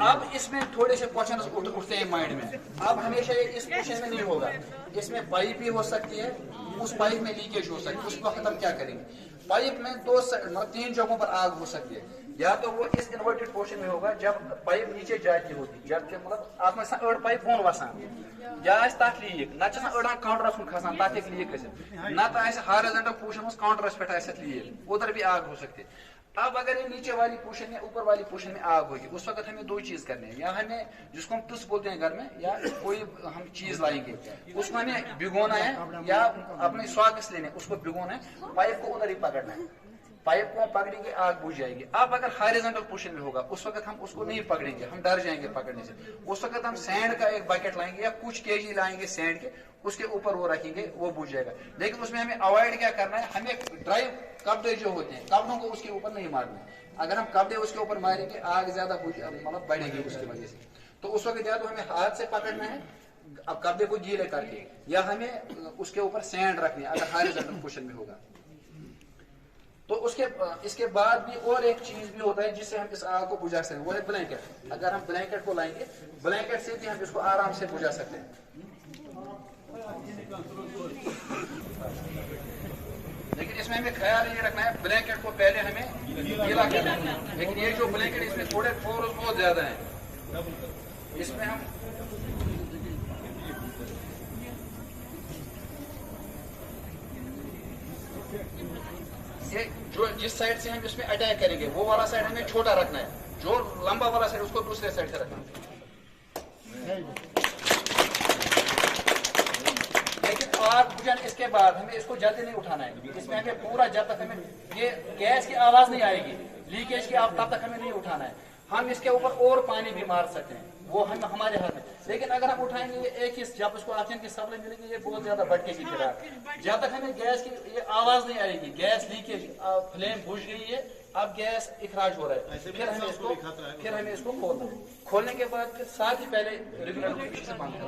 अब इसमें थोड़े से क्वेश्चन उठते हैं माइंड में। अब हमेशा ये इस क्वेश्चन में नहीं होगा, इसमें पाइप भी हो सकती है, उस पाइप में लीकेज हो सकती है। उस वक्त हम क्या करेंगे? पाइप में 3 जगहों पर आग हो सकती है। या तो वो इस इन्वर्टेड पोर्शन में होगा जब पाइप नीचे जाती होती, जब मतलब आप में अड़ पाइप बोन वसान या तथ लीक ना अड़ान काउंटरस कुन खसान तथ लीक ना तो हॉरिजॉन्टल पोर्शन काउंटरस पे लीक, उधर भी आग हो सकती है। अब अगर ये नीचे वाली पोर्शन में ऊपर वाली पोर्शन में आग होगी, उस वक्त हमें 2 चीज करनी है। या हमें जिसको हम टुस बोलते हैं घर में, या कोई हम चीज लाएंगे उसको हमें भिगोना है, या अपने स्वागत लेने उसको भिगोना है, पाइप को उधर ही पकड़ना है। पाइप को पकड़ेंगे आग बुझ जाएगी। अब अगर हॉरिजॉन्टल पोर्शन में होगा उस वक्त हम उसको नहीं पकड़ेंगे, हम डर जाएंगे पकड़ने से। उस वक्त हम सैंड का एक बकेट लाएंगे या कुछ केजी लाएंगे सैंड के, उसके ऊपर वो रखेंगे, वो बुझ जाएगा। लेकिन उसमें हमें अवॉइड क्या करना है, हमें ड्राई कपड़े जो होते हैं कपड़ों को उसके ऊपर नहीं मारना। अगर हम कपड़े उसके ऊपर मारेंगे आग ज्यादा मतलब बढ़ेगी उसकी वजह से। तो उस वक्त या तो हमें हाथ से पकड़ना है अब कपड़े को गीले करके, या हमें उसके ऊपर सैंड रखनी है अगर हॉरिजॉन्टल पोर्शन में होगा। तो इसके बाद भी और एक चीज भी होता है जिससे हम इस आग को बुझा सकते हैं, वो है ब्लैंकेट। अगर हम ब्लैंकेट को लाएंगे, ब्लैंकेट से भी हम इसको आराम से बुझा सकते हैं। लेकिन इसमें हमें ख्याल ये रखना है, ब्लैंकेट को पहले हमें गीला करना है। लेकिन ये जो ब्लैंकेट इसमें थोड़े फोर्स बहुत ज्यादा है, इसमें हम जो जिस साइड से हम इसमें अटैक करेंगे वो वाला साइड हमें छोटा रखना है, जो लंबा वाला साइड उसको दूसरे साइड से रखना है। लेकिन आग बुझाने इसके बाद हमें इसको जल्दी नहीं उठाना है। इसमें हमें पूरा जब तक हमें ये गैस की आवाज नहीं आएगी, लीकेज की आवाज, तब तक हमें नहीं उठाना है। हम इसके ऊपर और पानी भी मार सकते हैं, वो हम हमारे हाथ में। लेकिन अगर हम उठाएंगे ये एक ही, जब उसको ऑक्सीजन की सप्लाई मिलेगी ये बहुत ज्यादा भटकेगी। जब तक हमें गैस की ये आवाज नहीं आएगी, गैस लीकेज फ्लेम बुझ गई है, अब गैस इखराज हो रहा है, फिर हमें इसको खोलना है। खोलने के बाद फिर साथ ही पहले रेगुलर से बंद करना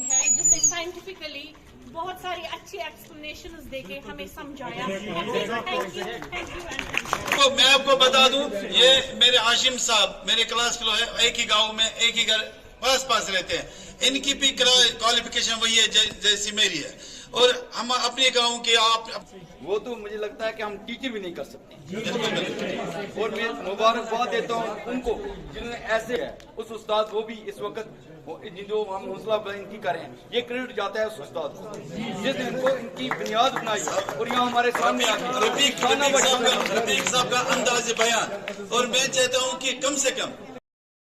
है, जिसने साइंटिफिकली बहुत सारी अच्छी एक्सप्लेनेशंस देके हमें समझाया। तो मैं आपको बता दूं, ये मेरे हाशिम साहब मेरे क्लास फेलो है, एक ही गांव में एक ही घर पास रहते हैं। इनकी भी क्वालिफिकेशन वही है जैसी मेरी है, और हम अपने गांव के आप वो तो मुझे लगता है कि हम टीचर भी नहीं कर सकते। और मैं मुबारकबाद देता हूँ उनको जिन्होंने ऐसे है, उस उस्ताद को भी इस वक्त जो हम हौसला अफजाई कर रहे हैं, ये क्रेडिट जाता है उस उस्ताद को जिसने इनको इनकी बुनियाद बनाई और यहाँ हमारे सामने रफीक साहब का अंदाज बयान। और मैं चाहता हूँ कि कम से कम